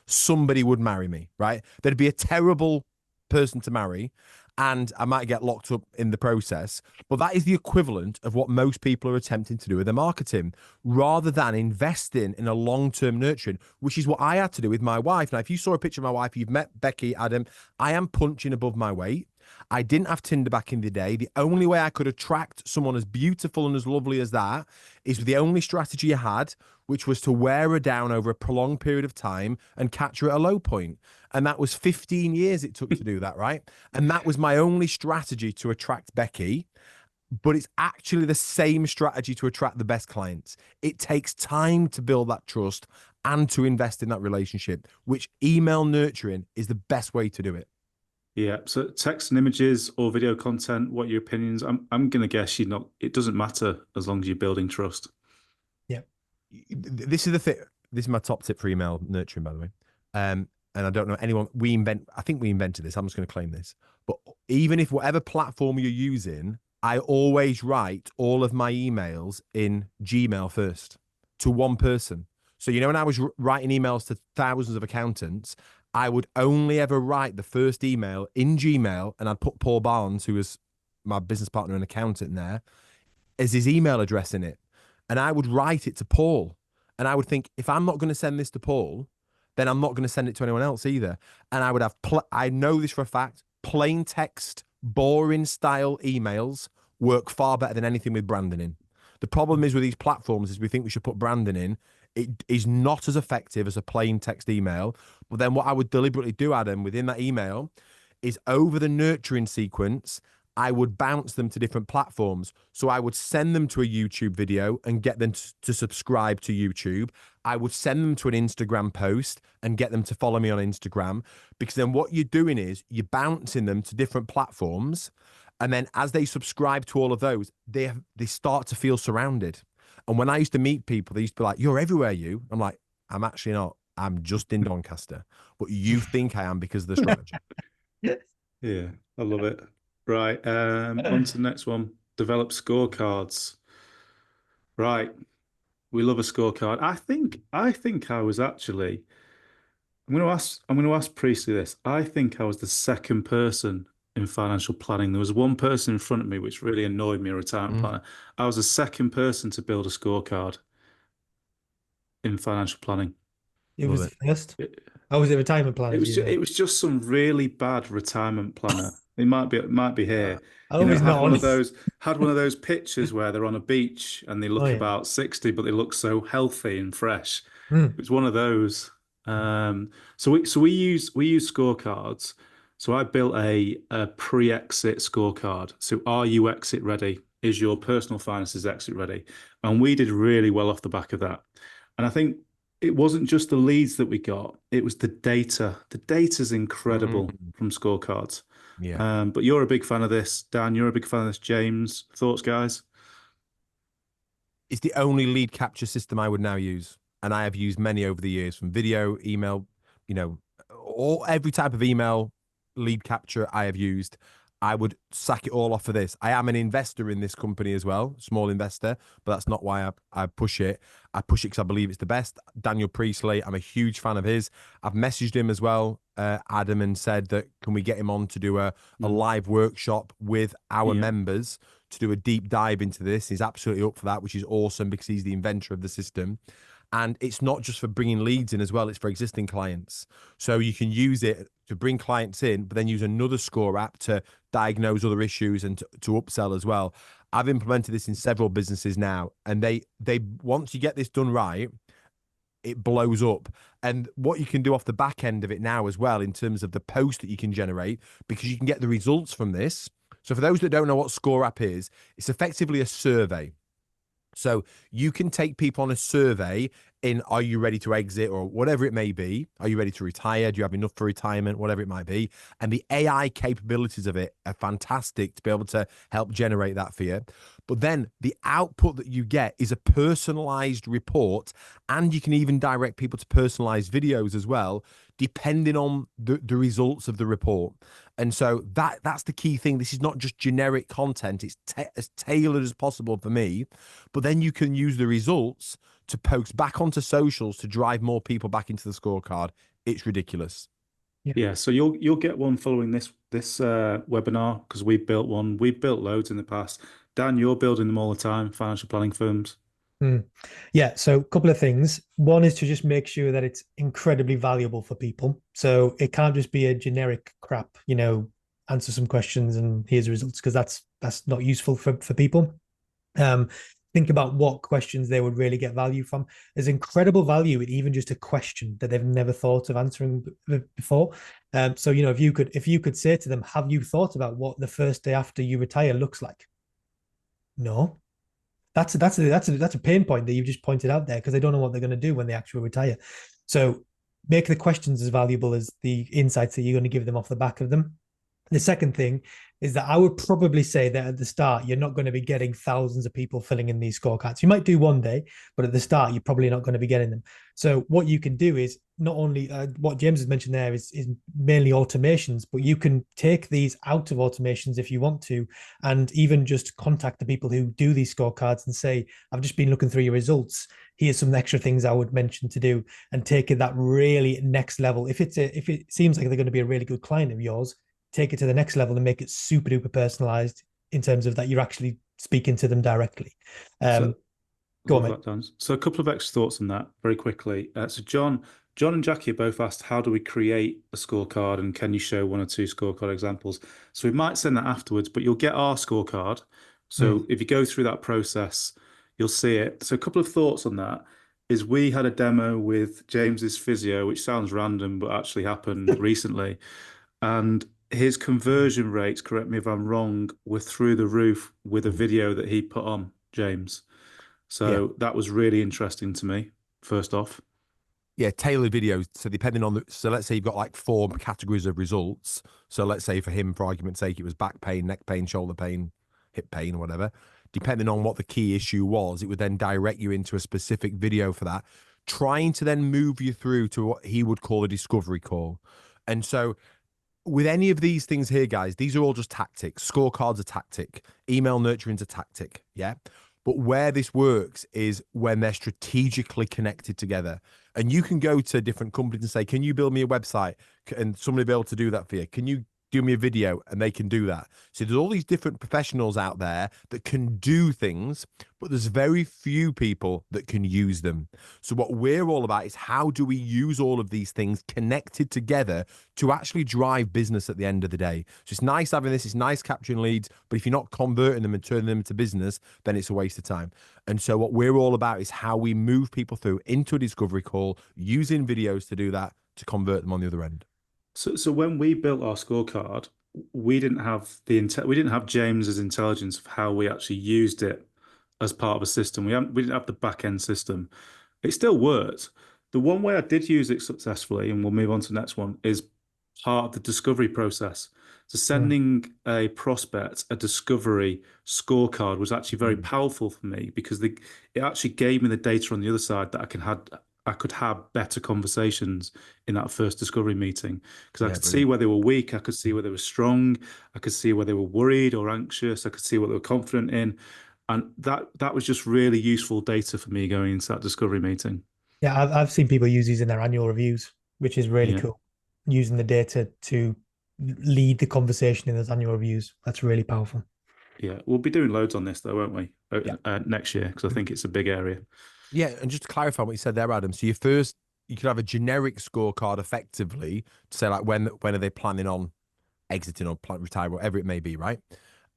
somebody would marry me, right? There'd be a terrible person to marry, and I might get locked up in the process. But that is the equivalent of what most people are attempting to do with their marketing, rather than investing in a long-term nurturing, which is what I had to do with my wife. Now, if you saw a picture of my wife, you've met Becky, Adam, I am punching above my weight. I didn't have Tinder back in the day. The only way I could attract someone as beautiful and as lovely as that is the only strategy I had, which was to wear her down over a prolonged period of time and catch her at a low point. And that was 15 years it took to do that, right? And that was my only strategy to attract Becky. But it's actually the same strategy to attract the best clients. It takes time to build that trust and to invest in that relationship, which email nurturing is the best way to do it. Yeah. So text and images or video content, what are your opinions? I'm going to guess it doesn't matter as long as you're building trust. Yeah. This is the thing. This is my top tip for email nurturing, by the way. And I don't know anyone, I think we invented this. I'm just going to claim this. But even if whatever platform you're using, I always write all of my emails in Gmail first to one person. So, when I was writing emails to thousands of accountants, I would only ever write the first email in Gmail, and I'd put Paul Barnes, who was my business partner and accountant there, as his email address in it. And I would write it to Paul. And I would think, if I'm not going to send this to Paul, then I'm not going to send it to anyone else either. And I would have, I know this for a fact, plain text, boring style emails work far better than anything with branding in. The problem is with these platforms is we think we should put branding in. It is not as effective as a plain text email. But then what I would deliberately do, Adam, within that email is over the nurturing sequence, I would bounce them to different platforms. So I would send them to a YouTube video and get them to subscribe to YouTube. I would send them to an Instagram post and get them to follow me on Instagram. Because then what you're doing is you're bouncing them to different platforms. And then as they subscribe to all of those, they start to feel surrounded. And when I used to meet people, they used to be like, "You're everywhere, you." I'm like, "I'm actually not. I'm just in Doncaster. But you think I am because of the strategy." Yeah, I love it. Right, on to the next one. Develop scorecards. Right, we love a scorecard. I think I was actually. I'm going to ask Priestley this. I think I was the second person in financial planning. There was one person in front of me which really annoyed me, a retirement planner. I was the second person to build a scorecard in financial planning. It was the first. It, Oh, was it retirement planners? it was just some really bad retirement planner. It might be here. I was Had not one on. of those pictures where they're on a beach and they look Oh, yeah. about 60, but they look so healthy and fresh. Mm. It was one of those. So we use scorecards. So I built a pre-exit scorecard. So are you exit ready? Is your personal finances exit ready? And we did really well off the back of that. And I think it wasn't just the leads that we got, it was the data. The data's incredible from scorecards. Yeah. But you're a big fan of this, Dan. You're a big fan of this, James. Thoughts, guys? It's the only lead capture system I would now use. And I have used many over the years, from video, email, every type of email lead capture I have used. I would sack it all off for this. I am an investor in this company as well, small investor, but that's not why I push it. I push it because I believe it's the best. Daniel Priestley, I'm a huge fan of his. I've messaged him as well, Adam, and said that can we get him on to do a live workshop with our members to do a deep dive into this. He's absolutely up for that, which is awesome because he's the inventor of the system. And it's not just for bringing leads in as well, it's for existing clients. So you can use it to bring clients in, but then use another score app to diagnose other issues and to upsell as well. I've implemented this in several businesses now, and they once you get this done right, it blows up. And what you can do off the back end of it now as well, in terms of the post that you can generate, because you can get the results from this. So for those that don't know what Score App is, it's effectively a survey. So you can take people on a survey in, are you ready to exit, or whatever it may be? Are you ready to retire? Do you have enough for retirement? Whatever it might be. And the AI capabilities of it are fantastic to be able to help generate that for you. But then the output that you get is a personalized report, and you can even direct people to personalized videos as well, depending on the results of the report. And so that's the key thing. This is not just generic content. It's as tailored as possible for me. But then you can use the results to post back onto socials to drive more people back into the scorecard. It's ridiculous. Yeah, so you'll get one following this webinar, because we built one. We've built loads in the past. Dan, you're building them all the time, financial planning firms. Yeah, so a couple of things. One is to just make sure that it's incredibly valuable for people. So it can't just be a generic crap, answer some questions and here's the results, because that's not useful for people. Think about what questions they would really get value from. There's incredible value in even just a question that they've never thought of answering before. So if you could say to them, have you thought about what the first day after you retire looks like? No. That's a pain point that you've just pointed out there, because they don't know what they're going to do when they actually retire. So make the questions as valuable as the insights that you're going to give them off the back of them. The second thing is that I would probably say that at the start, you're not going to be getting thousands of people filling in these scorecards. You might do one day, but at the start, you're probably not going to be getting them. So what you can do is not only what James has mentioned there is mainly automations, but you can take these out of automations if you want to, and even just contact the people who do these scorecards and say, I've just been looking through your results. Here's some extra things I would mention to do, and take it that really next level. If it seems like they're going to be a really good client of yours, take it to the next level and make it super duper personalized in terms of that you're actually speaking to them directly. Go on, mate. So a couple of extra thoughts on that very quickly. So John and Jackie both asked, how do we create a scorecard, and can you show one or two scorecard examples? So we might send that afterwards, but you'll get our scorecard, So if you go through that process, you'll see it. So a couple of thoughts on that is we had a demo with James's physio, which sounds random, but actually happened recently. And his conversion rates, correct me if I'm wrong, were through the roof with a video that he put on, James. Yeah. So that was really interesting to me, first off. Yeah, tailored videos. So depending on so let's say you've got like 4 categories of results. So let's say for him, for argument's sake, it was back pain, neck pain, shoulder pain, hip pain, or whatever. Depending on what the key issue was, it would then direct you into a specific video for that, trying to then move you through to what he would call a discovery call. And so with any of these things here, guys, these are all just tactics. Scorecards are tactic. Email nurturing's a tactic. Yeah. But where this works is when they're strategically connected together. And you can go to different companies and say, can you build me a website? And somebody will be able to do that for you. Can you do me a video? And they can do that. So there's all these different professionals out there that can do things, but there's very few people that can use them. So what we're all about is how do we use all of these things connected together to actually drive business at the end of the day. So it's nice having this, it's nice capturing leads, but if you're not converting them and turning them into business, then it's a waste of time. And so what we're all about is how we move people through into a discovery call, using videos to do that, to convert them on the other end. So when we built our scorecard, we didn't have we didn't have James's intelligence of how we actually used it as part of a system. We didn't have the back end system. It still worked. The one way I did use it successfully, and we'll move on to the next one, is part of the discovery process. So sending a prospect a discovery scorecard was actually very powerful for me because it actually gave me the data on the other side that I could have better conversations in that first discovery meeting because I could see where they were weak, I could see where they were strong, I could see where they were worried or anxious, I could see what they were confident in. And that was just really useful data for me going into that discovery meeting. Yeah, I've seen people use these in their annual reviews, which is really cool. Using the data to lead the conversation in those annual reviews. That's really powerful. Yeah, we'll be doing loads on this though, won't we? Next year, because I think it's a big area. Yeah, and just to clarify what you said there, Adam. So you could have a generic scorecard effectively to say like when are they planning on exiting or retire, whatever it may be, right?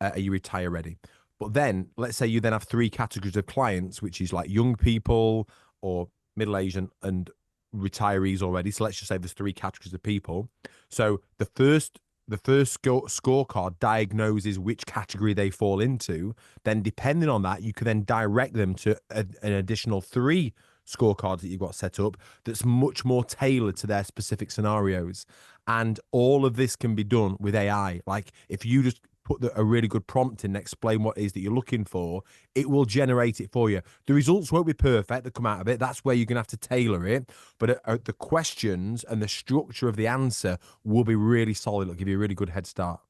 Are you retire ready? But then let's say you then have 3 categories of clients, which is like young people or middle-aged and retirees already. So let's just say there's 3 categories of people. So the first scorecard diagnoses which category they fall into. Then depending on that, you can then direct them to an additional 3 scorecards that you've got set up that's much more tailored to their specific scenarios. And all of this can be done with AI. Like if you just put a really good prompt in and explain what it is that you're looking for, it will generate it for you. The results won't be perfect that come out of it. That's where you're going to have to tailor it. But the questions and the structure of the answer will be really solid. It'll give you a really good head start.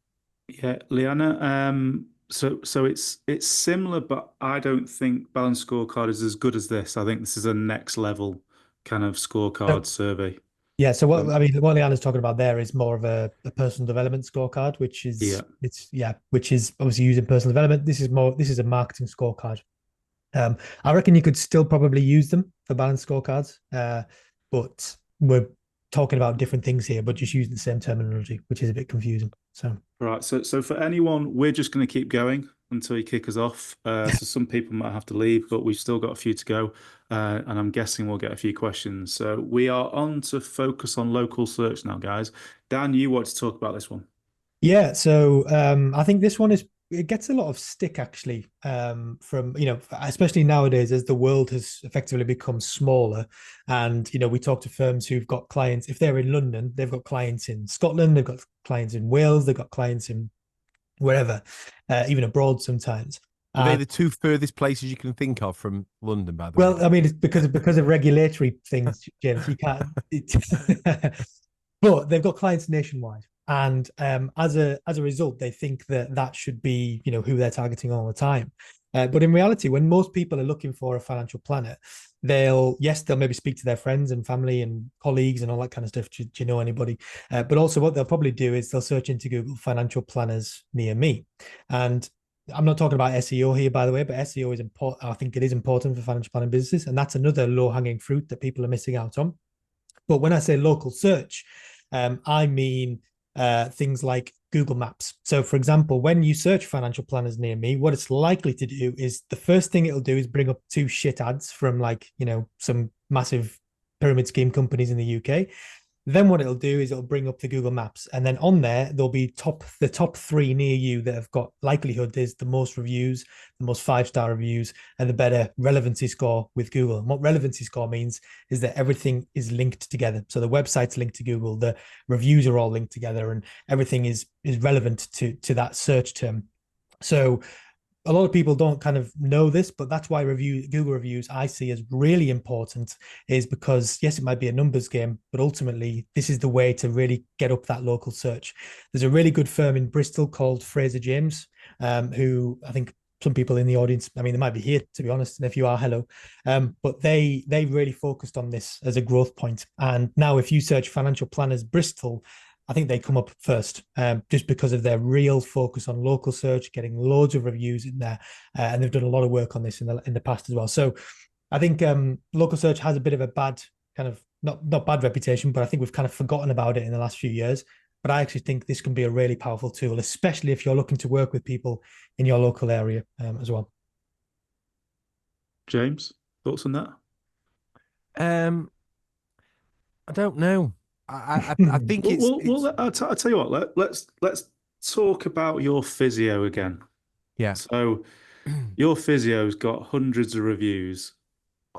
Yeah, Liana. So it's similar, but I don't think Balanced Scorecard is as good as this. I think this is a next level kind of scorecard survey. Yeah, so what Leanna's talking about there is more of a personal development scorecard, which is which is obviously using personal development. This is a marketing scorecard. I reckon you could still probably use them for balanced scorecards, but we're talking about different things here, but just using the same terminology, which is a bit confusing. So right, so for anyone, we're just going to keep going until you kick us off. So some people might have to leave, but we've still got a few to go, and I'm guessing we'll get a few questions. So we are on to focus on local search now, guys. Dan, you want to talk about this one? Yeah, so I think this one it gets a lot of stick actually, from especially nowadays as the world has effectively become smaller, and we talk to firms who've got clients. If they're in London, they've got clients in Scotland, they've got clients in Wales, they've got clients in wherever, even abroad sometimes. Are they the 2 furthest places you can think of from London, by the way? Well, I mean, it's because of regulatory things, James. You can't. But they've got clients nationwide, and as a result, they think that should be who they're targeting all the time. But in reality, when most people are looking for a financial planner, they'll maybe speak to their friends and family and colleagues and all that kind of stuff. Do you know anybody? But also, what they'll probably do is they'll search into Google financial planners near me, and I'm not talking about SEO here, by the way, but SEO is important. I think it is important for financial planning businesses, and that's another low-hanging fruit that people are missing out on. But when I say local search, I mean things like Google Maps. So, for example, when you search financial planners near me, what it's likely to do is the first thing it'll do is bring up two shit ads from like, some massive pyramid scheme companies in the UK. Then what it'll do is it'll bring up the Google Maps, and then on there there'll be the top three near you that have got likelihood is the most reviews, the most 5-star reviews, and the better relevancy score with Google. And what relevancy score means is that everything is linked together. So the website's linked to Google, the reviews are all linked together, and everything is relevant to that search term. So a lot of people don't kind of know this, but that's why Google reviews I see as really important, is because yes, it might be a numbers game, but ultimately this is the way to really get up that local search. There's a really good firm in Bristol called Fraser James, who I think some people in the audience, I mean, they might be here to be honest, and if you are, hello. But they really focused on this as a growth point. And now if you search financial planners Bristol, I think they come up first, just because of their real focus on local search, getting loads of reviews in there, and they've done a lot of work on this in the past as well. So I think local search has a bit of a bad kind of not bad reputation, but I think we've kind of forgotten about it in the last few years. But I actually think this can be a really powerful tool, especially if you're looking to work with people in your local area as well. James, thoughts on that? I don't know. I think I'll tell you what. Let's talk about your physio again. Yeah. So your physio's got hundreds of reviews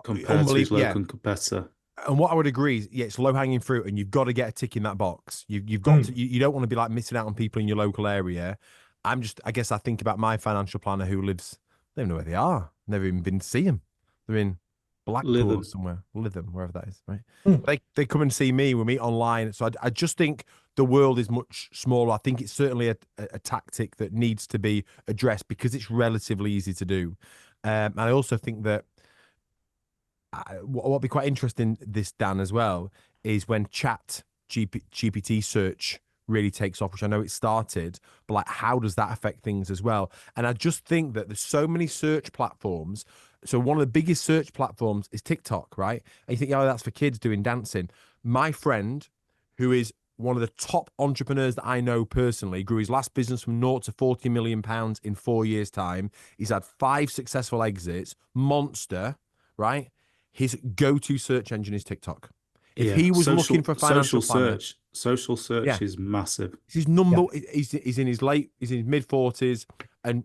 compared to his local competitor. And what I would agree is, yeah, it's low hanging fruit, and you've got to get a tick in that box. You've got to. You don't want to be like missing out on people in your local area. I guess I think about my financial planner who lives. I don't know where they are. Never even been to see them. They're in Blackpool or somewhere, Lytham, wherever that is, right? They come and see me. We meet online. So I just think the world is much smaller. I think it's certainly a tactic that needs to be addressed because it's relatively easy to do. And I also think that what would be quite interesting, this, Dan, as well, is when GPT search really takes off, which I know it started, but like, how does that affect things as well? And I just think that there's so many search platforms. So one of the biggest search platforms is TikTok, right? And you think, oh, that's for kids doing dancing. My friend, who is one of the top entrepreneurs that I know personally, grew his last business from 0 to 40 million pounds in 4 years' time. He's had 5 successful exits, monster, right? His go-to search engine is TikTok. If he was looking for a financial planner, social search is massive. His number, he's in his mid-40s, and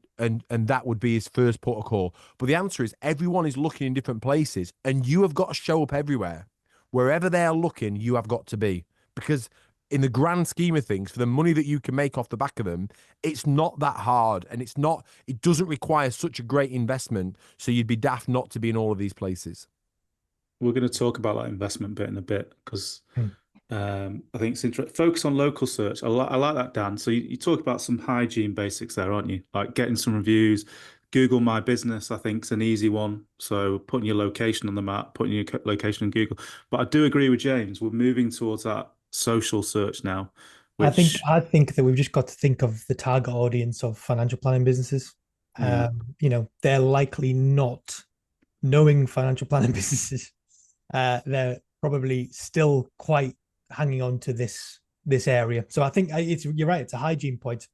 that would be his first port of call. But the answer is everyone is looking in different places, and you have got to show up everywhere. Wherever they are looking, you have got to be, because in the grand scheme of things, for the money that you can make off the back of them, it's not that hard, and it doesn't require such a great investment. So you'd be daft not to be in all of these places. We're going to talk about that investment bit in a bit, because I think it's interesting. Focus on local search. I like that, Dan. So you talk about some hygiene basics there, aren't you? Like getting some reviews. Google My Business, I think, is an easy one. So putting your location on the map, putting your location in Google. But I do agree with James. We're moving towards that social search now. I think that we've just got to think of the target audience of financial planning businesses. They're likely not knowing financial planning businesses. They're probably still quite hanging on to this area. So I think you're right. It's a hygiene point.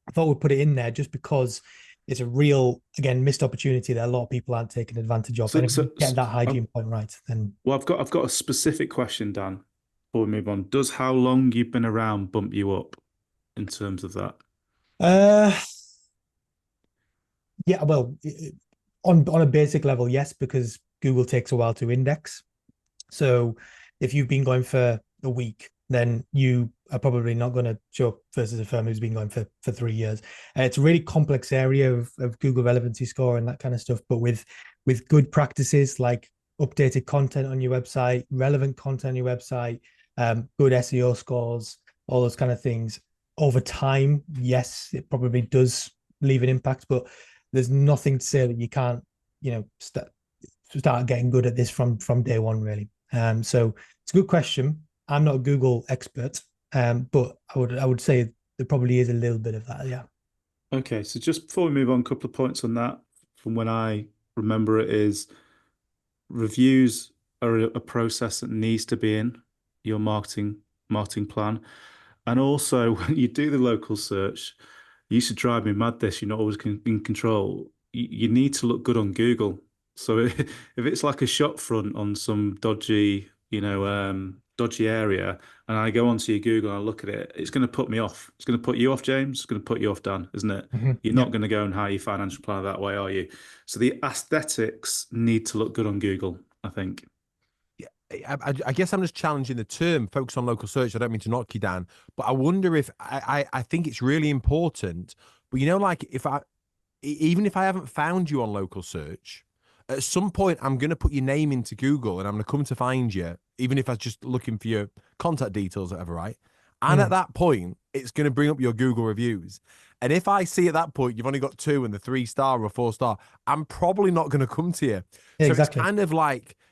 I thought we'd put it in there just because it's a real, again, missed opportunity that a lot of people aren't taking advantage of. And if you get that hygiene point right, then I've got a specific question, Dan, before we move on. Does how long you've been around bump you up in terms of that? Yeah, well, on a basic level, yes, because Google takes a while to index. So if you've been going for a week, then you are probably not going to show up versus a firm who's been going for 3 years. It's a really complex area of Google relevancy score and that kind of stuff. But with good practices like updated content on your website, relevant content on your website, good SEO scores, all those kind of things, over time, yes, it probably does leave an impact. But there's nothing to say that you can't, start getting good at this from day one, really. So it's a good question. I'm not a Google expert, but I would say there probably is a little bit of that. Yeah. Okay. So just before we move on, a couple of points on that from when I remember it is reviews are a process that needs to be in your marketing plan. And also, when you do the local search, you used to drive me mad this, you're not always in control. You need to look good on Google. So if it's like a shop front on some dodgy, dodgy area, and I go onto your Google and I look at it, it's going to put me off. It's going to put you off, James. It's going to put you off, Dan, isn't it? You're Yeah, not going to go and hire your financial planner that way, are you? So the aesthetics need to look good on Google, I think. Yeah, I guess I'm just challenging the term focus on local search. I don't mean to knock you down, but I wonder if I think it's really important. But like if even if I haven't found you on local search, at some point I'm going to put your name into Google and I'm going to come to find you, even if I was just looking for your contact details or whatever, right? And at that point, it's going to bring up your Google reviews. And if I see at that point you've only got 2 and the 3-star or 4-star, I'm probably not going to come to you. yeah, So exactly.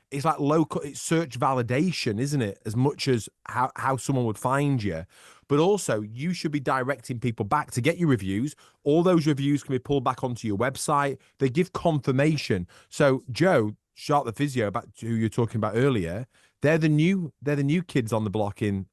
it's like local, it's search validation, isn't it? As much as how someone would find you. But also, you should be directing people back to get your reviews. All those reviews can be pulled back onto your website. They give confirmation. So Joe, Sharp the physio, about who you're talking about earlier, they're the new kids on the block in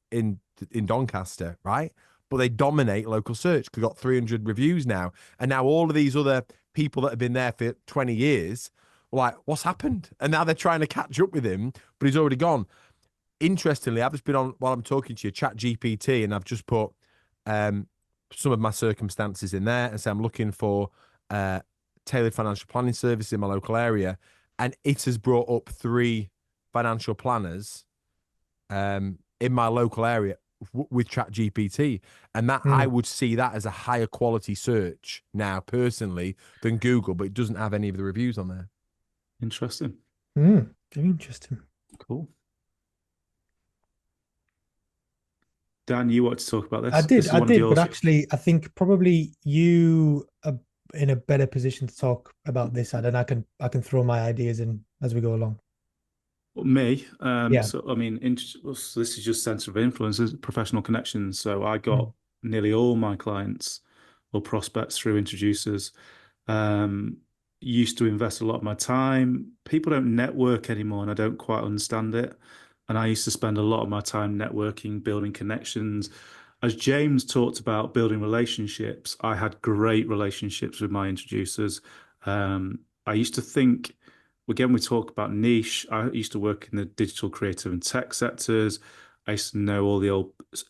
Doncaster, right? But they dominate local search. We've got 300 reviews now, and now all of these other people that have been there for 20 years, like, what's happened? And now they're trying to catch up with him, but he's already gone. Interestingly, I've just been on while I'm talking to you, Chat GPT, and I've just put some of my circumstances in there and say I'm looking for tailored financial planning services in my local area, and it has brought up 3 financial planners in my local area with Chat GPT, and that I would see that as a higher quality search now personally than Google, but it doesn't have any of the reviews on there. Interesting. Very interesting. Cool. Dan, you wanted to talk about this? I This is one of did, yours. but actually, I think probably you are in a better position to talk about this, and I can throw my ideas in as we go along. Me. Yeah. So I mean, so this is just center of influence, professional connections. So I got nearly all my clients or prospects through introducers. Used to invest a lot of my time. People don't network anymore, and I don't quite understand it. And I used to spend a lot of my time networking, building connections. As James talked about building relationships, I had great relationships with my introducers. I used to think, again, we talk about niche. I used to work in the digital, creative, and tech sectors. I used to know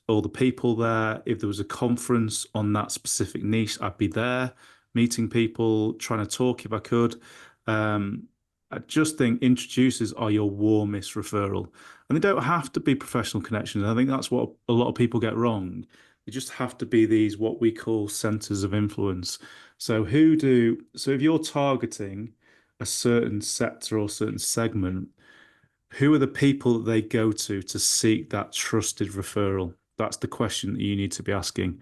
all the people there. If there was a conference on that specific niche, I'd be there, meeting people, trying to talk if I could. I just think introducers are your warmest referral. And they don't have to be professional connections. I think that's what a lot of people get wrong. They just have to be these what we call centers of influence. So if you're targeting a certain sector or certain segment, who are the people that they go to seek that trusted referral? That's the question that you need to be asking.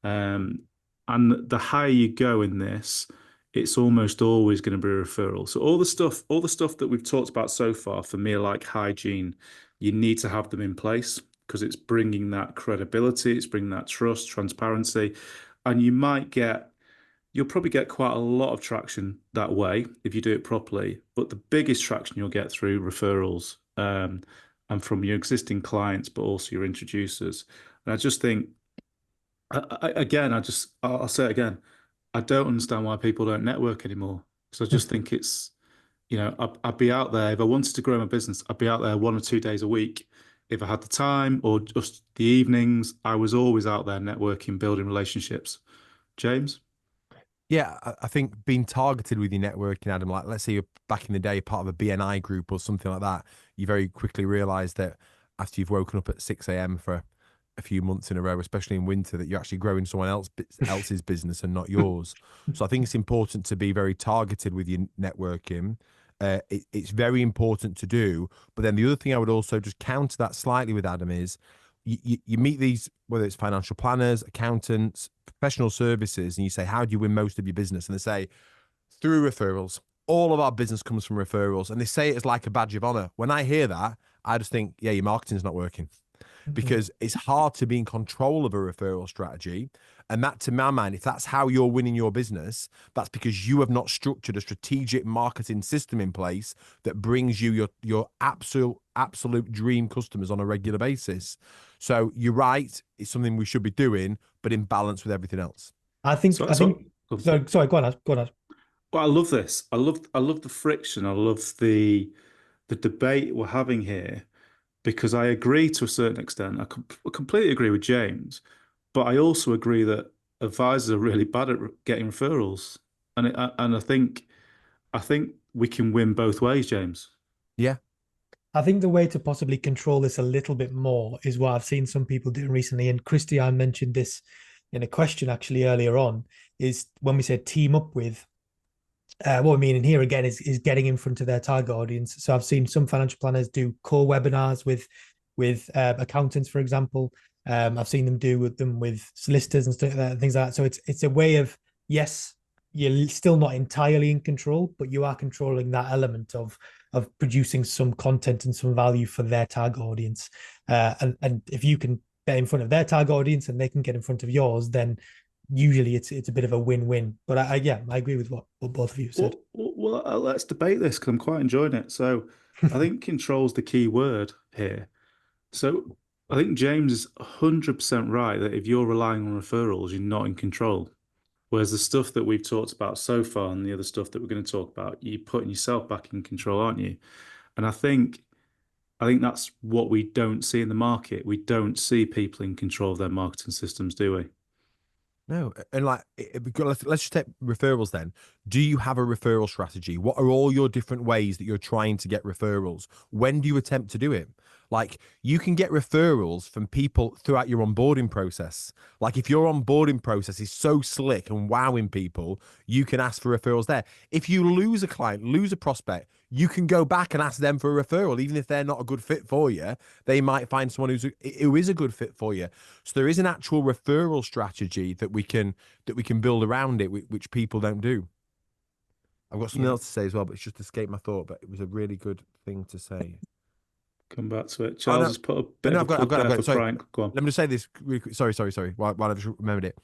And the higher you go in this, it's almost always going to be a referral. So all the stuff that we've talked about so far for me, like hygiene, you need to have them in place because it's bringing that credibility, it's bringing that trust, transparency, and you'll probably get quite a lot of traction that way if you do it properly. But the biggest traction you'll get through referrals, and from your existing clients, but also your introducers. And I just think, I'll say it again. I don't understand why people don't network anymore. Because I just think it's, I'd be out there if I wanted to grow my business. I'd be out there 1 or 2 days a week if I had the time, or just the evenings. I was always out there networking, building relationships. James? Yeah, I think being targeted with your networking, Adam, like let's say you're back in the day part of a BNI group or something like that, you very quickly realize that after you've woken up at 6 a.m. for a few months in a row, especially in winter, that you're actually growing someone else's business and not yours. So I think it's important to be very targeted with your networking. It's very important to do. But then the other thing I would also just counter that slightly with Adam is you meet these, whether it's financial planners, accountants, professional services, and you say, how do you win most of your business? And they say, through referrals. All of our business comes from referrals. And they say it as like a badge of honor. When I hear that, I just think, yeah, your marketing's not working. because it's hard to be in control of a referral strategy. And that, to my mind, if that's how you're winning your business, that's because you have not structured a strategic marketing system in place that brings you your absolute dream customers on a regular basis. So you're right, it's something we should be doing, but in balance with everything else. I think. Sorry. Go on. Go on. Well, I love this. I love the friction. I love the debate we're having here because I agree to a certain extent. I completely agree with James, but I also agree that advisors are really bad at getting referrals, and I think we can win both ways, James. Yeah. I think the way to possibly control this a little bit more is what I've seen some people doing recently. And Christian mentioned this in a question actually earlier on, is when we said team up with, what I mean in here again is getting in front of their target audience. So I've seen some financial planners do core webinars with accountants, for example. I've seen them do them with solicitors and stuff like that, things like that. So it's a way of, yes, you're still not entirely in control, but you are controlling that element of producing some content and some value for their target audience. And if you can get in front of their target audience and they can get in front of yours, then usually it's a bit of a win-win. But I agree with what both of you said. Well, let's debate this because I'm quite enjoying it. So I think control's the key word here. So I think James is 100% right that if you're relying on referrals, you're not in control. Whereas the stuff that we've talked about so far and the other stuff that we're going to talk about, you're putting yourself back in control, aren't you? And I think that's what we don't see in the market. We don't see people in control of their marketing systems, do we? No, and like, let's just take referrals then. Do you have a referral strategy? What are all your different ways that you're trying to get referrals? When do you attempt to do it? Like, you can get referrals from people throughout your onboarding process. Like, if your onboarding process is so slick and wowing people, you can ask for referrals there. If you lose a client, lose a prospect, you can go back and ask them for a referral, even if they're not a good fit for you. They might find someone who is a good fit for you. So there is an actual referral strategy that we can build around it, which people don't do. I've got something else to say as well, but it's just escaped my thought. But it was a really good thing to say. Come back to it. Charles has put a bit of a plug there for Frank. Go on. Let me just say this. Sorry. While I just remembered it.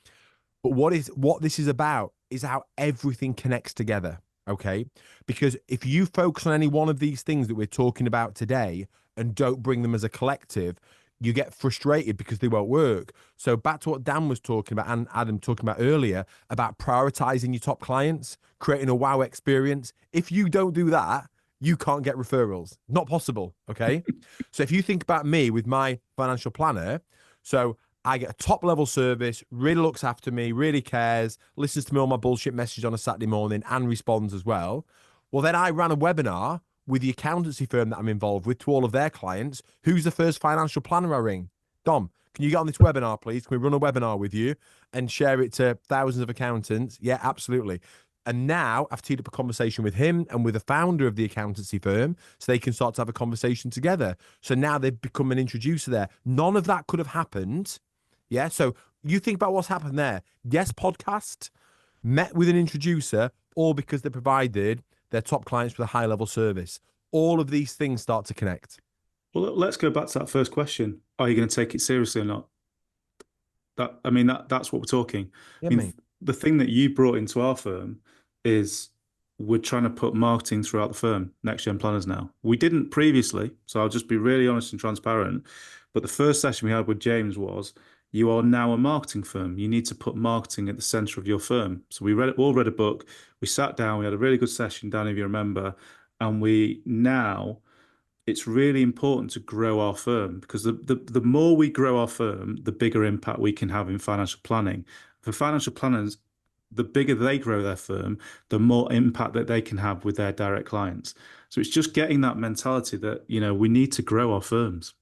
But what this is about is how everything connects together. Okay, because if you focus on any one of these things that we're talking about today and don't bring them as a collective, you get frustrated because they won't work. So back to what Dan was talking about and Adam talking about earlier about prioritizing your top clients, creating a wow experience. If you don't do that, you can't get referrals. Not possible. Okay. So if you think about me with my financial planner, so I get a top level service, really looks after me, really cares, listens to me all my bullshit messages on a Saturday morning and responds as well. Well, then I ran a webinar with the accountancy firm that I'm involved with to all of their clients. Who's the first financial planner I ring? Dom, can you get on this webinar, please? Can we run a webinar with you and share it to thousands of accountants? Yeah, absolutely. And now I've teed up a conversation with him and with the founder of the accountancy firm so they can start to have a conversation together. So now they've become an introducer there. None of that could have happened. Yeah. So you think about what's happened there. Yes, podcast met with an introducer, all because they provided their top clients with a high level service. All of these things start to connect. Well, let's go back to that first question. Are you going to take it seriously or not? That's what we're talking. Yeah, mate. The thing that you brought into our firm is we're trying to put marketing throughout the firm, NextGen Planners now. We didn't previously, so I'll just be really honest and transparent. But the first session we had with James was, you are now a marketing firm. You need to put marketing at the center of your firm. So we all read a book. We sat down. We had a really good session, Dan, if you remember. And it's really important to grow our firm because the more we grow our firm, the bigger impact we can have in financial planning. For financial planners, the bigger they grow their firm, the more impact that they can have with their direct clients. So it's just getting that mentality that, we need to grow our firms.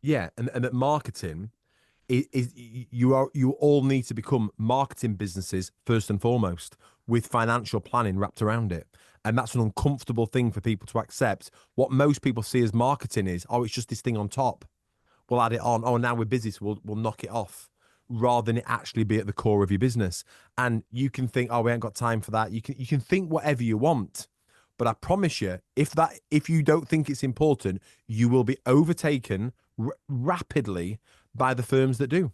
Yeah. And that marketing is you all need to become marketing businesses first and foremost with financial planning wrapped around it. And that's an uncomfortable thing for people to accept. What most people see as marketing is, it's just this thing on top. We'll add it on. Oh, now we're busy, so we'll knock it off, rather than it actually be at the core of your business. And you can think, we ain't got time for that. You can think whatever you want, but I promise you, if you don't think it's important, you will be overtaken rapidly by the firms that do.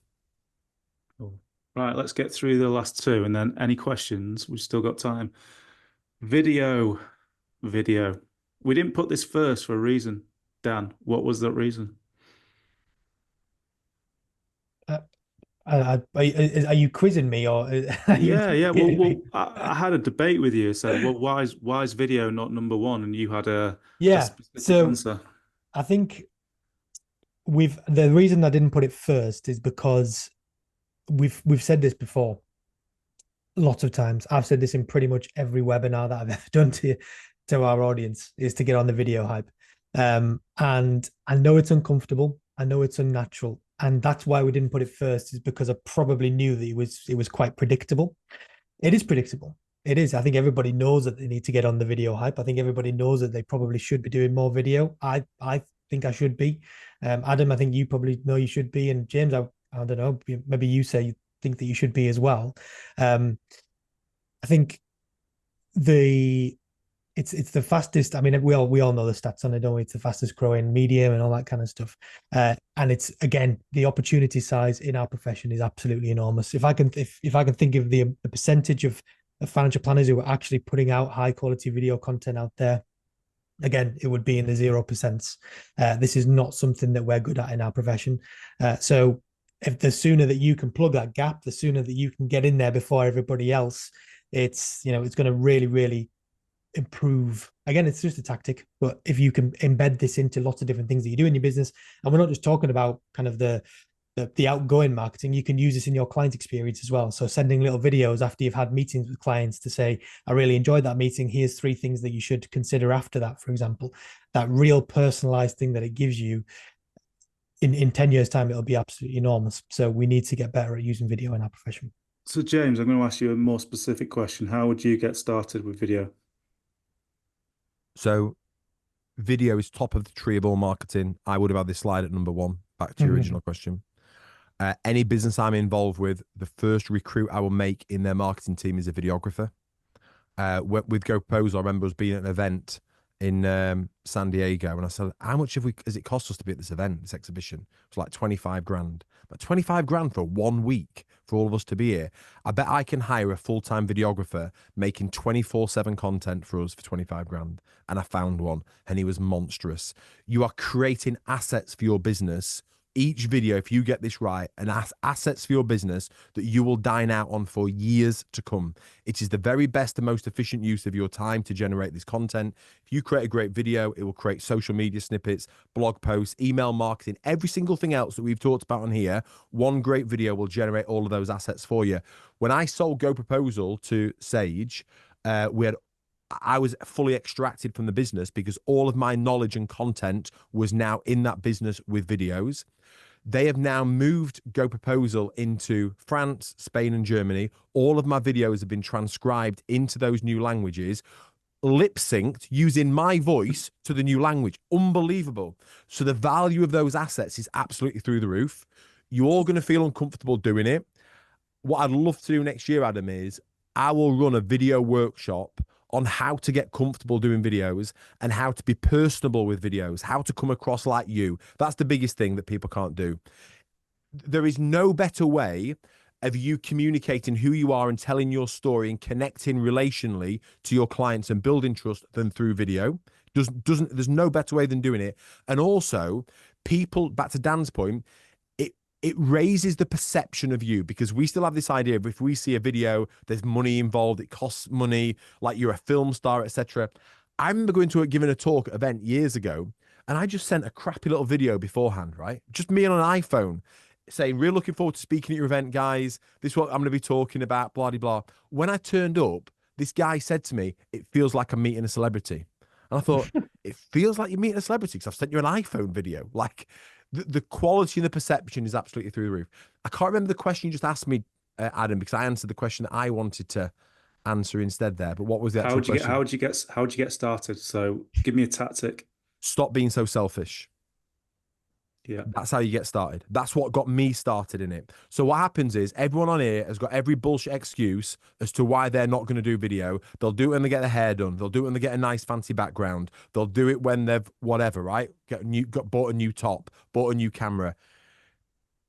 Cool. Right, let's get through the last two, and then any questions? We've still got time. Video, video. We didn't put this first for a reason. Dan, what was that reason? Are you quizzing me, or are you Yeah. kidding Well, me? I had a debate with you. Said, well, why is video not number one? And you had a Yeah. specific So answer. I think the reason I didn't put it first is because we've said this before lots of times. I've said this in pretty much every webinar that I've ever done to our audience, is to get on the video hype. And I know it's uncomfortable. I know it's unnatural. And that's why we didn't put it first, is because I probably knew that it was quite predictable. It is predictable. It is. I think everybody knows that they need to get on the video hype. I think everybody knows that they probably should be doing more video. I think I should be. Adam, I think you probably know you should be. And James, I don't know, maybe you say you think that you should be as well. I think the it's the fastest. I mean, we all know the stats on it, don't we? It's the fastest growing medium and all that kind of stuff. And it's, again, the opportunity size in our profession is absolutely enormous. If I can think of the percentage of financial planners who are actually putting out high quality video content out there, again, it would be in the 0%. This is not something that we're good at in our profession. So if the sooner that you can plug that gap, the sooner that you can get in there before everybody else, it's going to really, really improve. Again, it's just a tactic, but if you can embed this into lots of different things that you do in your business, and we're not just talking about kind of the outgoing marketing, you can use this in your client experience as well. So sending little videos after you've had meetings with clients to say, I really enjoyed that meeting, here's 3 things that you should consider after that, for example. That real personalized thing that it gives you, in 10 years time, it'll be absolutely enormous. So we need to get better at using video in our profession. So, James, I'm going to ask you a more specific question. How would you get started with video? So video is top of the tree of all marketing. I would have had this slide at number 1. Back to your original question. Any business I'm involved with, the first recruit I will make in their marketing team is a videographer. With Go Proposal, I remember us being at an event in San Diego, and I said, how much has it cost us to be at this event, this exhibition? It's like 25 grand. But 25 grand for 1 week for all of us to be here. I bet I can hire a full-time videographer making 24/7 content for us for 25 grand. And I found one, and he was monstrous. You are creating assets for your business. Each video, if you get this right, and assets for your business that you will dine out on for years to come. It is the very best and most efficient use of your time to generate this content. If you create a great video, it will create social media snippets, blog posts, email marketing, every single thing else that we've talked about on here. One great video will generate all of those assets for you. When I sold Go Proposal to Sage, I was fully extracted from the business because all of my knowledge and content was now in that business with videos. They have now moved Go Proposal into France, Spain, and Germany. All of my videos have been transcribed into those new languages, lip synced using my voice to the new language. Unbelievable. So the value of those assets is absolutely through the roof. You're all going to feel uncomfortable doing it. What I'd love to do next year, Adam, is I will run a video workshop on how to get comfortable doing videos and how to be personable with videos, how to come across like you. That's the biggest thing that people can't do. There is no better way of you communicating who you are and telling your story and connecting relationally to your clients and building trust than through video. There's no better way than doing it. And also, people, back to Dan's point, it raises the perception of you, because we still have this idea of, if we see a video, there's money involved, it costs money, like you're a film star, etc. I remember giving a talk at an event years ago, and I just sent a crappy little video beforehand, right? Just me on an iPhone saying, really looking forward to speaking at your event, guys. This is what I'm going to be talking about, blah, blah, blah. When I turned up, this guy said to me, it feels like I'm meeting a celebrity. And I thought, it feels like you're meeting a celebrity because I've sent you an iPhone video. Like, the quality and the perception is absolutely through the roof. I can't remember the question you just asked me, Adam, because I answered the question that I wanted to answer instead there. But what was the actual question? How'd you get started? So give me a tactic. Stop being so selfish. Yeah. That's how you get started. That's what got me started in it. So what happens is everyone on here has got every bullshit excuse as to why they're not going to do video. They'll do it when they get their hair done. They'll do it when they get a nice fancy background. They'll do it when they've whatever, right? Bought a new top, bought a new camera.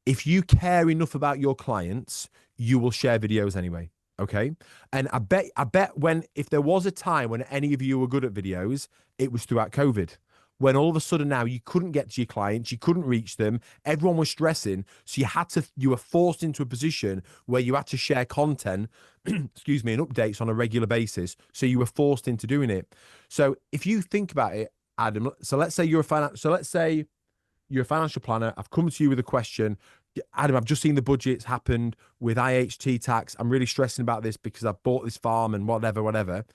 If you care enough about your clients, you will share videos anyway. Okay. And I bet if there was a time when any of you were good at videos, it was throughout COVID. When all of a sudden now you couldn't get to your clients, you couldn't reach them, everyone was stressing. So you were forced into a position where you had to share content, excuse me, and updates on a regular basis. So you were forced into doing it. So if you think about it, Adam, so let's say you're a financial planner. I've come to you with a question. Adam, I've just seen the budgets happened with IHT tax. I'm really stressing about this because I've bought this farm and whatever.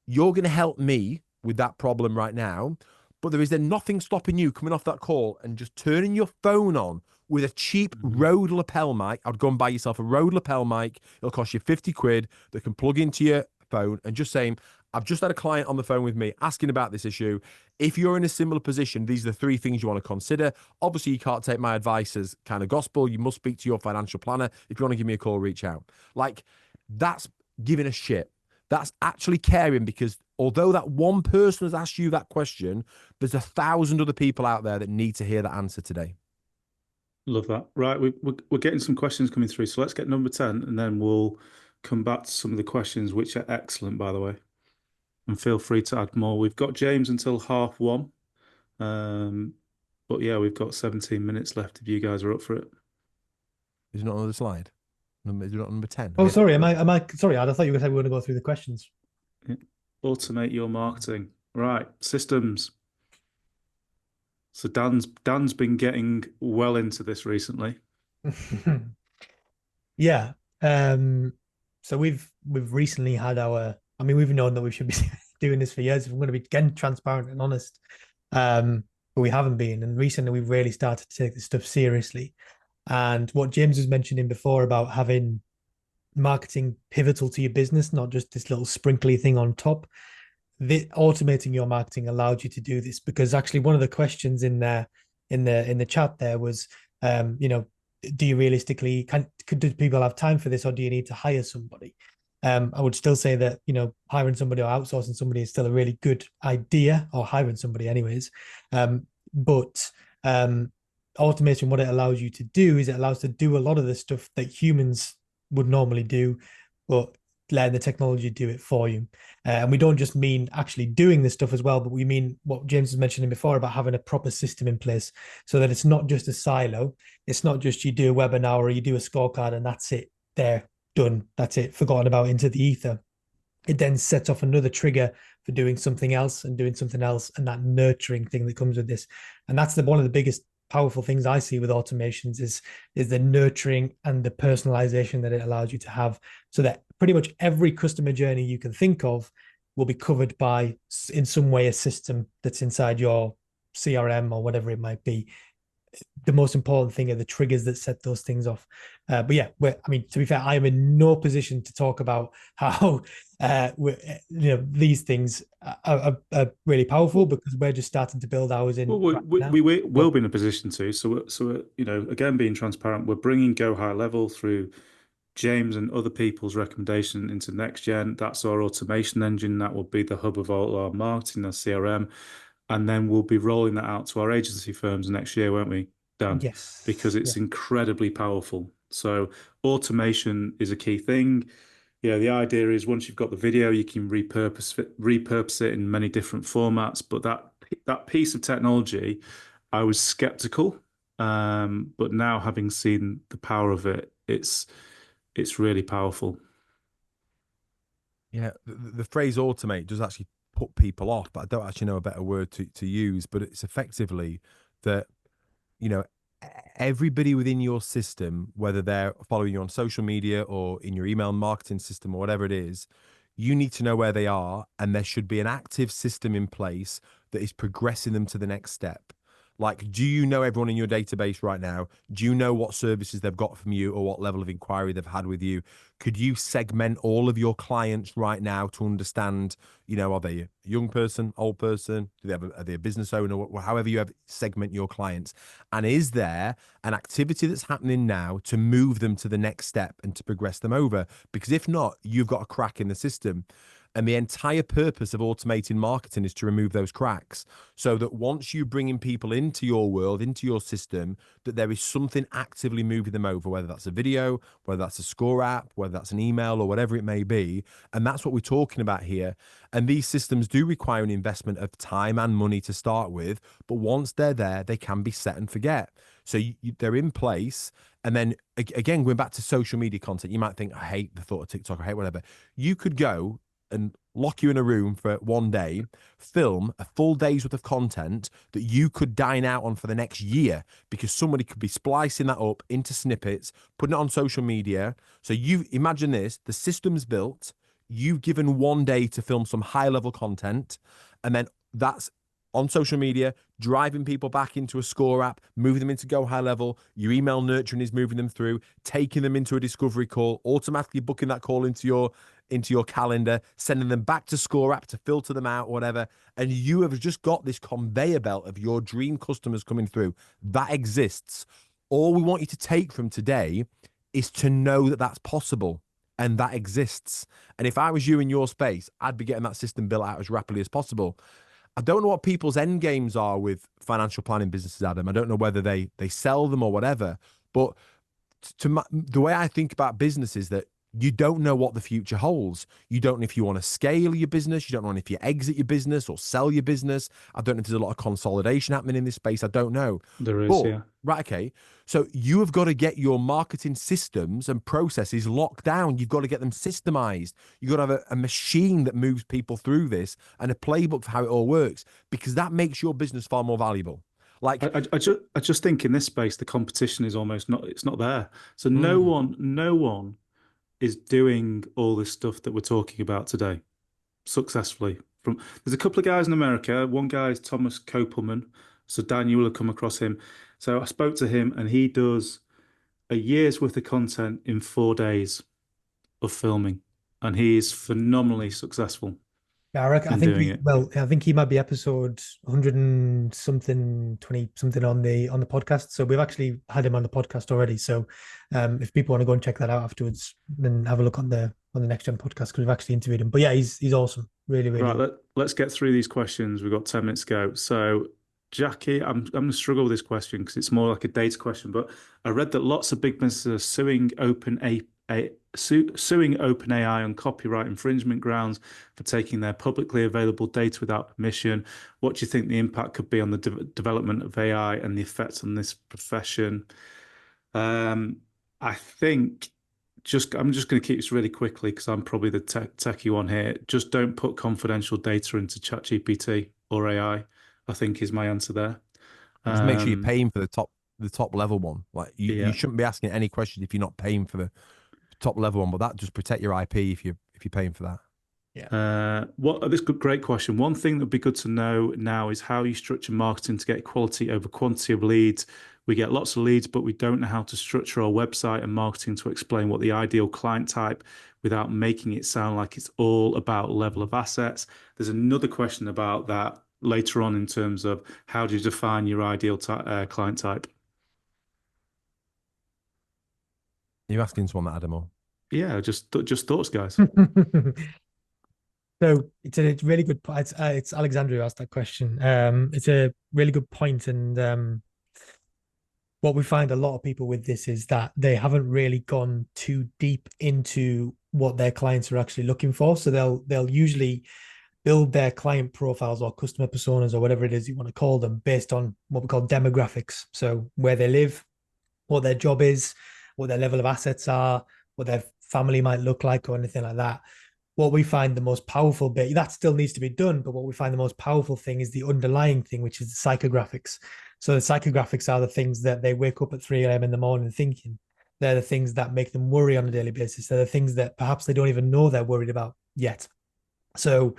You're going to help me with that problem right now. But there is then nothing stopping you coming off that call and just turning your phone on with a cheap Rode lapel mic. I'd go and buy yourself a Rode lapel mic. It'll cost you 50 quid that can plug into your phone, and just saying, I've just had a client on the phone with me asking about this issue. If you're in a similar position, these are the 3 things you want to consider. Obviously, you can't take my advice as kind of gospel. You must speak to your financial planner. If you want to give me a call, reach out. Like, that's giving a shit. That's actually caring, because although that one person has asked you that question, there's 1,000 other people out there that need to hear that answer today. Love that. Right, we're getting some questions coming through. So let's get number 10, and then we'll come back to some of the questions, which are excellent, by the way. And feel free to add more. We've got James until 1:30. But yeah, we've got 17 minutes left if you guys are up for it. Is it not another slide? Is it not number 10? Oh, sorry. Am I sorry, Ad, I thought you were going to go through the questions. Yeah. Automate your marketing. Right, systems. So Dan's been getting well into this recently. Yeah. So we've recently had we've known that we should be doing this for years, if I'm going to be again transparent and honest. But we haven't been. And recently we've really started to take this stuff seriously. And what James was mentioning before about having marketing pivotal to your business, not just this little sprinkly thing on top. Automating your marketing allowed you to do this, because actually one of the questions in the chat there was, do you realistically do people have time for this, or do you need to hire somebody? I would still say that, hiring somebody or outsourcing somebody is still a really good idea, or hiring somebody anyways. But automation, what it allows you to do is it allows to do a lot of the stuff that humans would normally do, but letting the technology do it for you. And we don't just mean actually doing this stuff as well, but we mean what James was mentioning before about having a proper system in place, so that it's not just a silo. It's not just you do a webinar or you do a scorecard and that's it. They're done. That's it. Forgotten about into the ether. It then sets off another trigger for doing something else and doing something else, and that nurturing thing that comes with this. And that's one of the biggest powerful things I see with automations is the nurturing and the personalization that it allows you to have, so that pretty much every customer journey you can think of will be covered by, in some way, a system that's inside your CRM or whatever it might be. The most important thing are the triggers that set those things off. But yeah, to be fair, I am in no position to talk about how these things are really powerful, because we're just starting to build ours in. Well, we will be in a position to. So again, being transparent, we're bringing Go High Level through James and other people's recommendation into NextGen. That's our automation engine. That will be the hub of all our marketing, our CRM. And then we'll be rolling that out to our agency firms next year, won't we, Dan? Yes. Because it's incredibly powerful. So automation is a key thing. Yeah, the idea is once you've got the video, you can repurpose it in many different formats. But that piece of technology, I was skeptical. But now, having seen the power of it, it's really powerful. Yeah, the phrase automate does actually put people off, but I don't actually know a better word to use. But it's effectively that, everybody within your system, whether they're following you on social media or in your email marketing system or whatever it is, you need to know where they are, and there should be an active system in place that is progressing them to the next step. Like, do you know everyone in your database right now? Do you know what services they've got from you or what level of inquiry they've had with you? Could you segment all of your clients right now to understand, are they a young person, old person? Are they a business owner? However you segment your clients. And is there an activity that's happening now to move them to the next step and to progress them over? Because if not, you've got a crack in the system. And the entire purpose of automating marketing is to remove those cracks so that once you bring in people into your world, into your system, that there is something actively moving them over, whether that's a video, whether that's a score app, whether that's an email or whatever it may be. And that's what we're talking about here. And these systems do require an investment of time and money to start with. But once they're there, they can be set and forget. So they're in place. And then again, going back to social media content, you might think, I hate the thought of TikTok, I hate whatever. You could go and lock you in a room for one day, film a full day's worth of content that you could dine out on for the next year, because somebody could be splicing that up into snippets, putting it on social media. So you imagine this, the system's built, you've given one day to film some high level content, and then that's on social media, driving people back into a score app, moving them into go high level. Your email nurturing is moving them through, taking them into a discovery call, automatically booking that call into your calendar, sending them back to score app to filter them out, whatever. And you have just got this conveyor belt of your dream customers coming through. That exists. All we want you to take from today is to know that that's possible and that exists. And if I was you in your space, I'd be getting that system built out as rapidly as possible. I don't know what people's end games are with financial planning businesses, Adam. I don't know whether they sell them or whatever. But the way I think about business is that you don't know what the future holds. You don't know if you want to scale your business. You don't know if you exit your business or sell your business. I don't know if there's a lot of consolidation happening in this space. I don't know. There is, but, yeah. Right, okay. So you have got to get your marketing systems and processes locked down. You've got to get them systemized. You've got to have a machine that moves people through this and a playbook for how it all works, because that makes your business far more valuable. Like I just think in this space, the competition is almost it's not there. So no one is doing all this stuff that we're talking about today successfully. There's a couple of guys in America. One guy is Thomas Kopelman. So Dan, you will have come across him. So I spoke to him, and he does a year's worth of content in 4 days of filming, and he is phenomenally successful. Yeah, I think he might be episode 100 and something, 20 something on the podcast. So we've actually had him on the podcast already. So if people want to go and check that out afterwards, then have a look on the NextGen podcast, because we've actually interviewed him. But yeah, he's awesome. Really, really. Right, let's get through these questions. We've got 10 minutes to go. So Jackie, I'm going to struggle with this question because it's more like a data question, but I read that lots of big businesses are suing OpenAI on copyright infringement grounds for taking their publicly available data without permission. What do you think the impact could be on the development of AI and the effects on this profession? I think I'm just going to keep this really quickly because I'm probably the techie one here. Just don't put confidential data into ChatGPT or AI, I think, is my answer there. Just make sure you're paying for the top level one. Like you shouldn't be asking any questions if you're not paying for the top level one, but that just protect your IP if you're paying for that. Yeah. This is a great question. One thing that would be good to know now is how you structure marketing to get quality over quantity of leads. We get lots of leads, but we don't know how to structure our website and marketing to explain what the ideal client type without making it sound like it's all about level of assets. There's another question about that later on in terms of how do you define your ideal client type? Are you asking someone that, Adam? Or? Yeah, just thoughts, guys. So it's a really good point. It's Alexandra who asked that question. It's a really good point, and what we find a lot of people with this is that they haven't really gone too deep into what their clients are actually looking for. So they'll usually build their client profiles or customer personas or whatever it is you want to call them based on what we call demographics. So where they live, what their job is, what their level of assets are, what their family might look like, or anything like that. What we find the most powerful bit, that still needs to be done, but what we find the most powerful thing is the underlying thing, which is the psychographics. So the psychographics are the things that they wake up at 3 a.m. in the morning thinking. They're the things that make them worry on a daily basis. They're the things that perhaps they don't even know they're worried about yet. So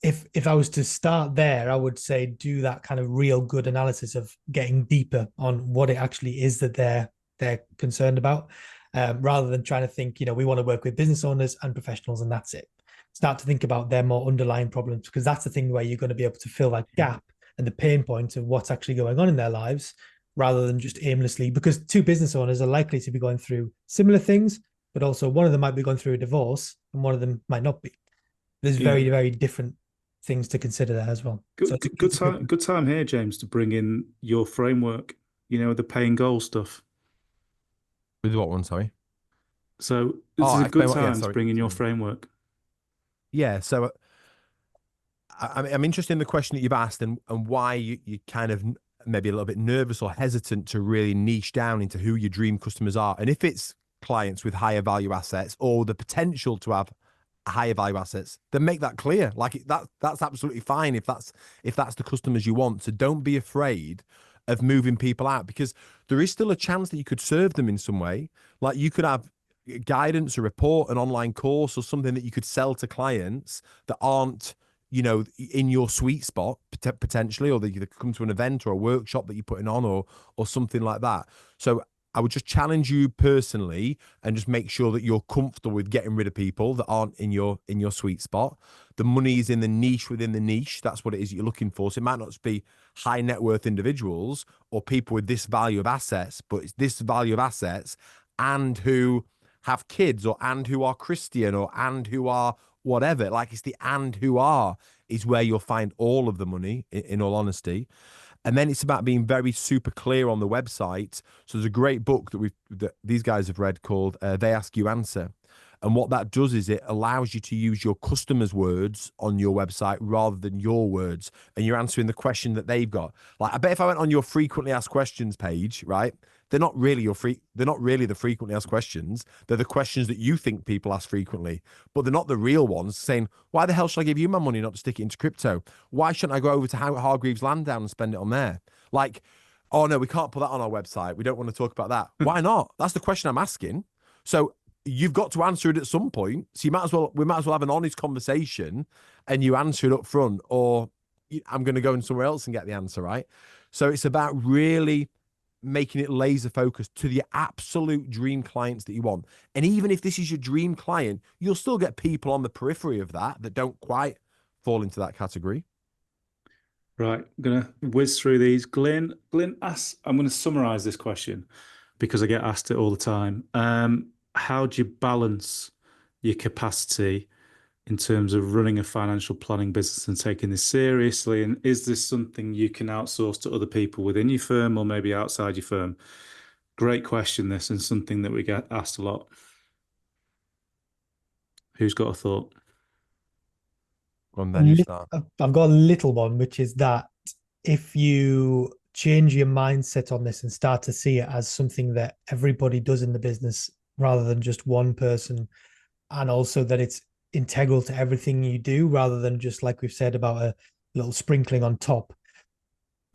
if I was to start there, I would say do that kind of real good analysis of getting deeper on what it actually is that they're concerned about, rather than trying to think, we want to work with business owners and professionals and that's it. Start to think about their more underlying problems, because that's the thing where you're going to be able to fill that gap and the pain point of what's actually going on in their lives, rather than just aimlessly, because two business owners are likely to be going through similar things, but also one of them might be going through a divorce and one of them might not be. There's Yeah. very, very different things to consider there as well. Good time here, James, to bring in your framework, the pay and goal stuff. With what one, sorry? So this is a good time to sorry. bring in your framework. Yeah, so I'm interested in the question that you've asked and why you kind of maybe a little bit nervous or hesitant to really niche down into who your dream customers are. And if it's clients with higher value assets or the potential to have higher value assets, then make that clear. Like that's absolutely fine if that's the customers you want. So don't be afraid of moving people out, because there is still a chance that you could serve them in some way. Like you could have guidance, a report, an online course, or something that you could sell to clients that aren't, in your sweet spot potentially, or that you come to an event or a workshop that you're putting on, or something like that. So I would just challenge you personally and just make sure that you're comfortable with getting rid of people that aren't in your sweet spot. The money is in the niche within the niche. That's what it is you're looking for. So it might not just be high net worth individuals or people with this value of assets, but it's this value of assets and who have kids, or and who are Christian, or and who are whatever. Like it's the and who are is where you'll find all of the money, in all honesty. And then it's about being very super clear on the website. So there's a great book that these guys have read called They Ask You Answer. And what that does is it allows you to use your customers' words on your website rather than your words. And you're answering the question that they've got. Like, I bet if I went on your frequently asked questions page, right? They're not really the frequently asked questions. They're the questions that you think people ask frequently, but they're not the real ones saying, why the hell should I give you my money not to stick it into crypto? Why shouldn't I go over to Hargreaves Lansdown and spend it on there? Like, oh no, we can't put that on our website. We don't want to talk about that. Why not? That's the question I'm asking. So you've got to answer it at some point. So we might as well have an honest conversation and you answer it up front, or I'm going to go in somewhere else and get the answer, right? So it's about really making it laser focused to the absolute dream clients that you want. And even if this is your dream client, you'll still get people on the periphery of that don't quite fall into that category. Right, I'm gonna whiz through these. Glyn asks, I'm gonna summarize this question because I get asked it all the time. How do you balance your capacity in terms of running a financial planning business and taking this seriously? And is this something you can outsource to other people within your firm or maybe outside your firm? Great question, this, and something that we get asked a lot. Who's got a thought? And then you start. I've got a little one, which is that if you change your mindset on this and start to see it as something that everybody does in the business rather than just one person, and also that it's integral to everything you do rather than just, like we've said, about a little sprinkling on top,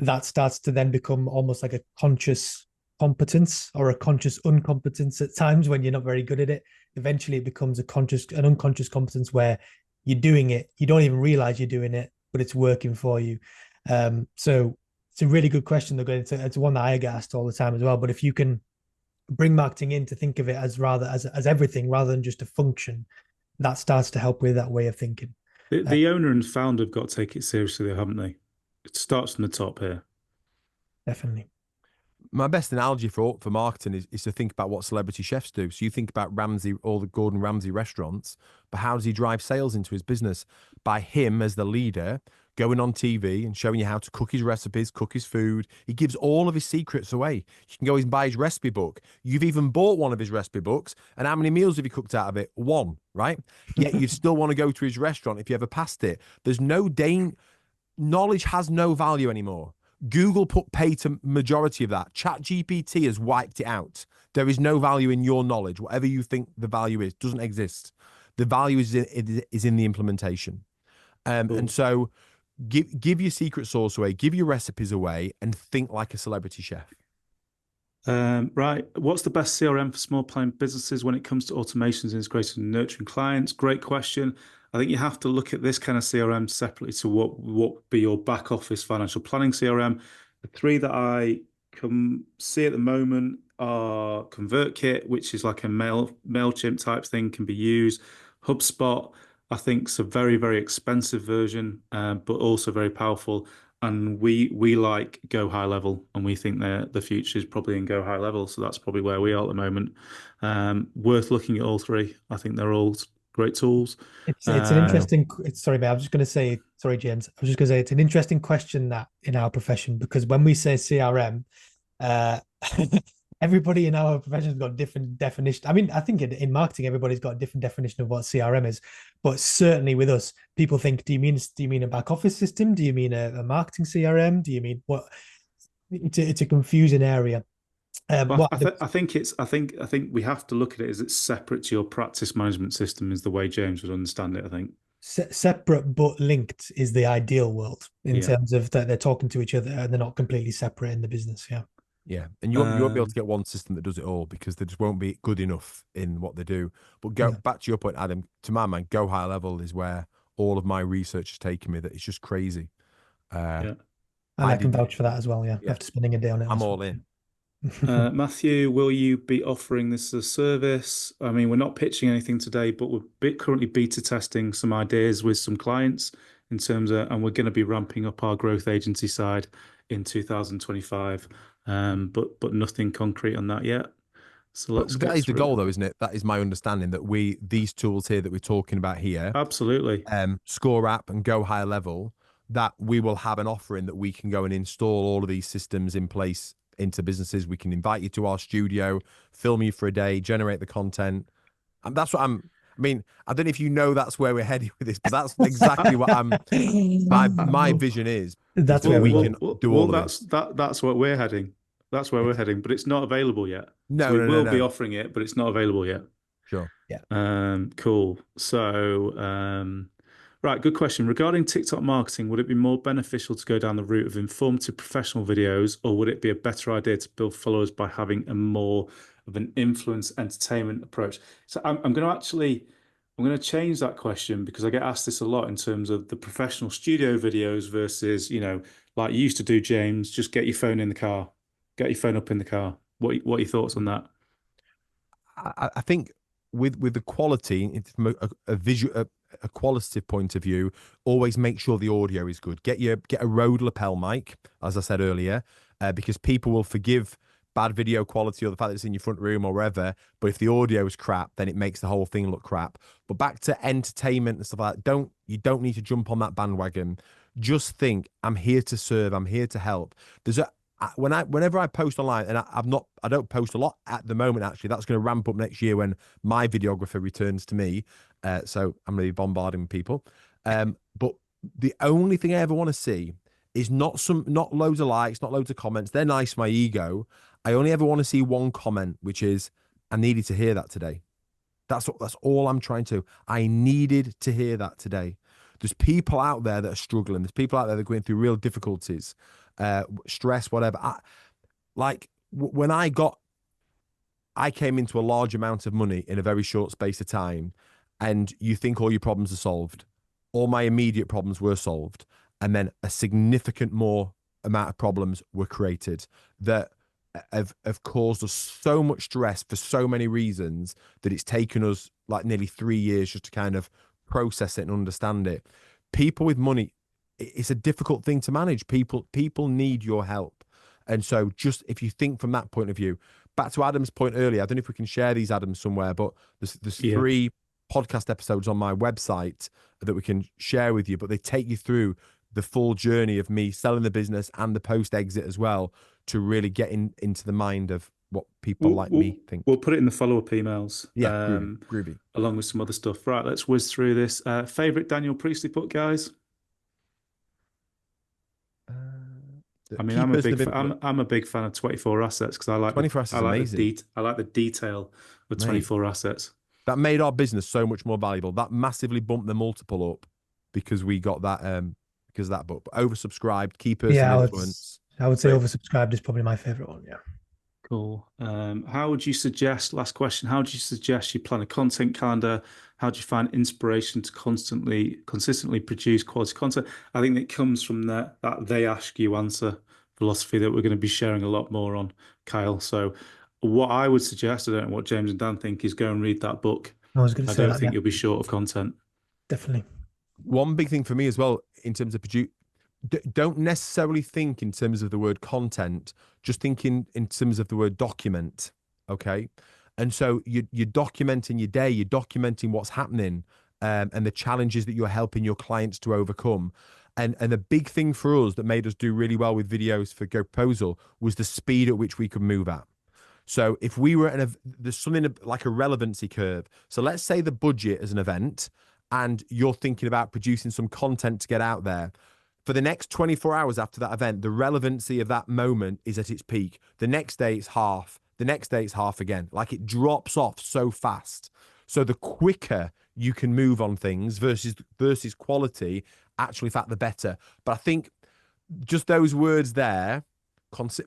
that starts to then become almost like a conscious competence or a conscious incompetence at times when you're not very good at it. Eventually it becomes an unconscious competence where you're doing it, you don't even realize you're doing it, but it's working for you. So it's a really good question. It's one that I get asked all the time as well. But if you can bring marketing in to think of it as everything rather than just a function, that starts to help with that way of thinking. The owner and founder have got to take it seriously, haven't they? It starts from the top here. Definitely. My best analogy for marketing is to think about what celebrity chefs do. So you think about Ramsay, all the Gordon Ramsay restaurants, but how does he drive sales into his business? By him as the leader, going on TV and showing you how to cook his recipes, cook his food. He gives all of his secrets away. You can go and buy his recipe book. You've even bought one of his recipe books. And how many meals have you cooked out of it? One, right? Yet you'd still want to go to his restaurant if you ever passed it. There's no knowledge has no value anymore. Google put pay to majority of that. ChatGPT has wiped it out. There is no value in your knowledge. Whatever you think the value is, doesn't exist. The value is in the implementation. Cool. And so give your secret sauce away, give your recipes away, and think like a celebrity chef. Right. What's the best CRM for small planning businesses when it comes to automations, integration, and nurturing clients? Great question. I think you have to look at this kind of CRM separately to what would be your back office financial planning CRM. The three that I can see at the moment are ConvertKit, which is like a MailChimp type thing, can be used. HubSpot, I think, is a very, very expensive version, but also very powerful. And we like Go High Level, and we think that the future is probably in Go High Level. So that's probably where we are at the moment. Worth looking at all three. I think they're all great tools. It's an interesting. Sorry, mate. I was just going to say. Sorry, James. I was just going to say it's an interesting question that in our profession, because when we say CRM, uh, everybody in our profession has got different definition. I mean, I think in marketing, everybody's got a different definition of what CRM is. But certainly with us, people think, do you mean a back office system? Do you mean a marketing CRM? Do you mean what? It's a confusing area. Well, I think we have to look at it as it's separate to your practice management system, is the way James would understand it, I think. Separate but linked is the ideal world in Yeah. terms of that they're talking to each other and they're not completely separate in the business. Yeah. Yeah, and you won't be able to get one system that does it all, because they just won't be good enough in what they do. But back to your point, Adam, to my mind, Go High Level is where all of my research has taken me. That it's just crazy. And I can vouch for that as well. Yeah. After spending a day on it. I'm all in. Matthew, will you be offering this as a service? I mean, we're not pitching anything today, but we're currently beta testing some ideas with some clients in terms of, and we're going to be ramping up our growth agency side in 2025. But nothing concrete on that yet. So that is the goal, though, isn't it? That is my understanding, that these tools here that we're talking about here, absolutely, Score App and Go High Level, that we will have an offering that we can go and install all of these systems in place into businesses. We can invite you to our studio, film you for a day, generate the content, and that's what I mean, I don't know if you know that's where we're heading with this, but that's exactly what my vision is. That's where we can do all of this. That's what we're heading. That's where we're heading, but it's not available yet. No, we will be offering it, but it's not available yet. Sure. Yeah. Cool. So, right, good question. Regarding TikTok marketing, would it be more beneficial to go down the route of informative professional videos, or would it be a better idea to build followers by having a more of an influence entertainment approach? So I'm going to change that question, because I get asked this a lot in terms of the professional studio videos versus, like you used to do, James, just get your phone in the car, get your phone up in the car. What are your thoughts on that? I think with the quality from a qualitative point of view, always make sure the audio is good. Get a Rode lapel mic, as I said earlier, because people will forgive bad video quality or the fact that it's in your front room or wherever. But if the audio is crap, then it makes the whole thing look crap. But back to entertainment and stuff like that, you don't need to jump on that bandwagon. Just think, I'm here to serve. I'm here to help. Whenever I post online, and I don't post a lot at the moment, actually. That's going to ramp up next year when my videographer returns to me. So I'm going to be bombarding people. But the only thing I ever want to see is not loads of likes, not loads of comments. They're nice for my ego. I only ever want to see one comment, which is, I needed to hear that today. That's all I'm trying to. I needed to hear that today. There's people out there that are struggling. There's people out there that are going through real difficulties, stress, whatever. When I came into a large amount of money in a very short space of time, and you think all your problems are solved. All my immediate problems were solved. And then a significant more amount of problems were created that have caused us so much stress for so many reasons that it's taken us like nearly 3 years just to kind of process it and understand it. People with money, it's a difficult thing to manage. People need your help. And so just if you think from that point of view, back to Adam's point earlier, I don't know if we can share these, Adam, somewhere, but there's 3 podcast episodes on my website that we can share with you, but they take you through the full journey of me selling the business and the post exit as well, to really get into the mind of what people me think. We'll put it in the follow-up emails. Yeah, groovy. Along with some other stuff. Right, let's whiz through this. Favorite Daniel Priestley book, guys? I mean, I'm a big fan of 24 Assets, because I like 24 Assets. I like the detail of 24 Assets. That made our business so much more valuable. That massively bumped the multiple up because we got that because of that book. But oversubscribed, key person influence. I would say oversubscribed is probably my favorite one. Yeah. Cool. How would you suggest, last question, how would you suggest you plan a content calendar? How do you find inspiration to consistently produce quality content? I think it comes from that they ask you answer philosophy that we're going to be sharing a lot more on, Kyle. So what I would suggest, I don't know what James and Dan think, is go and read that book. I was going to I say don't that, think yeah, you'll be short of content. definitely. One big thing for me as well in terms of don't necessarily think in terms of the word content, just thinking in terms of the word document. Okay. And so you're documenting your day, you're documenting what's happening, and the challenges that you're helping your clients to overcome. And the big thing for us that made us do really well with videos for Go Proposal was the speed at which we could move at. So if we were there's something like a relevancy curve. So let's say the budget is an event and you're thinking about producing some content to get out there. For the next 24 hours after that event, the relevancy of that moment is at its peak. The next day it's half. The next day it's half again. Like it drops off so fast. So the quicker you can move on things versus quality, actually, in fact, the better. But I think just those words there,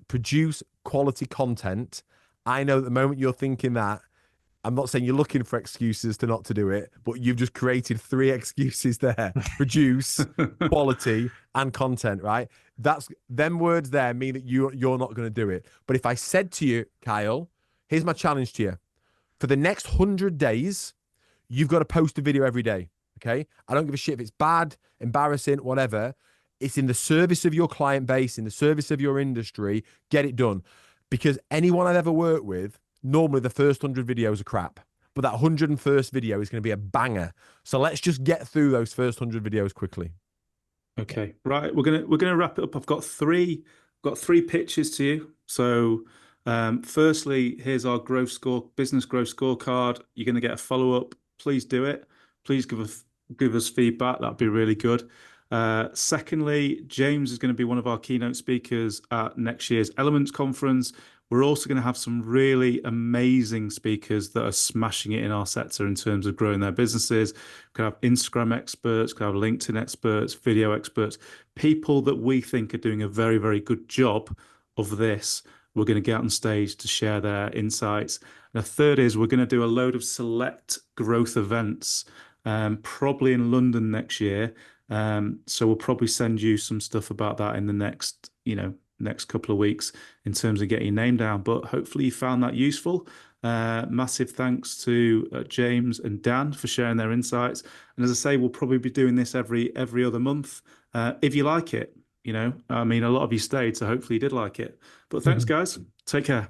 produce quality content. I know at the moment you're thinking that, I'm not saying you're looking for excuses to not to do it, but you've just created 3 excuses there. Produce, quality, and content, right? That's them words there mean that you're not going to do it. But if I said to you, Kyle, here's my challenge to you. For the next 100 days, you've got to post a video every day. Okay? I don't give a shit if it's bad, embarrassing, whatever. It's in the service of your client base, in the service of your industry. Get it done. Because anyone I've ever worked with, normally the first 100 videos are crap, but that 101st video is going to be a banger. So let's just get through those first 100 videos quickly. Okay, right. We're gonna wrap it up. I've got three pitches to you. So, firstly, here's our business growth scorecard. You're gonna get a follow up. Please do it. Please give us feedback. That'd be really good. Secondly, James is going to be one of our keynote speakers at next year's Elements Conference. We're also going to have some really amazing speakers that are smashing it in our sector in terms of growing their businesses. We could have Instagram experts, we could have LinkedIn experts, video experts, people that we think are doing a very, very good job of this. We're going to get on stage to share their insights. And the third is we're going to do a load of select growth events, probably in London next year. So we'll probably send you some stuff about that in the next couple of weeks in terms of getting your name down. But hopefully you found that useful. Massive thanks to James and Dan for sharing their insights. And as I say, we'll probably be doing this every other month. If you like it, I mean, a lot of you stayed, so hopefully you did like it. But thanks, guys. Take care.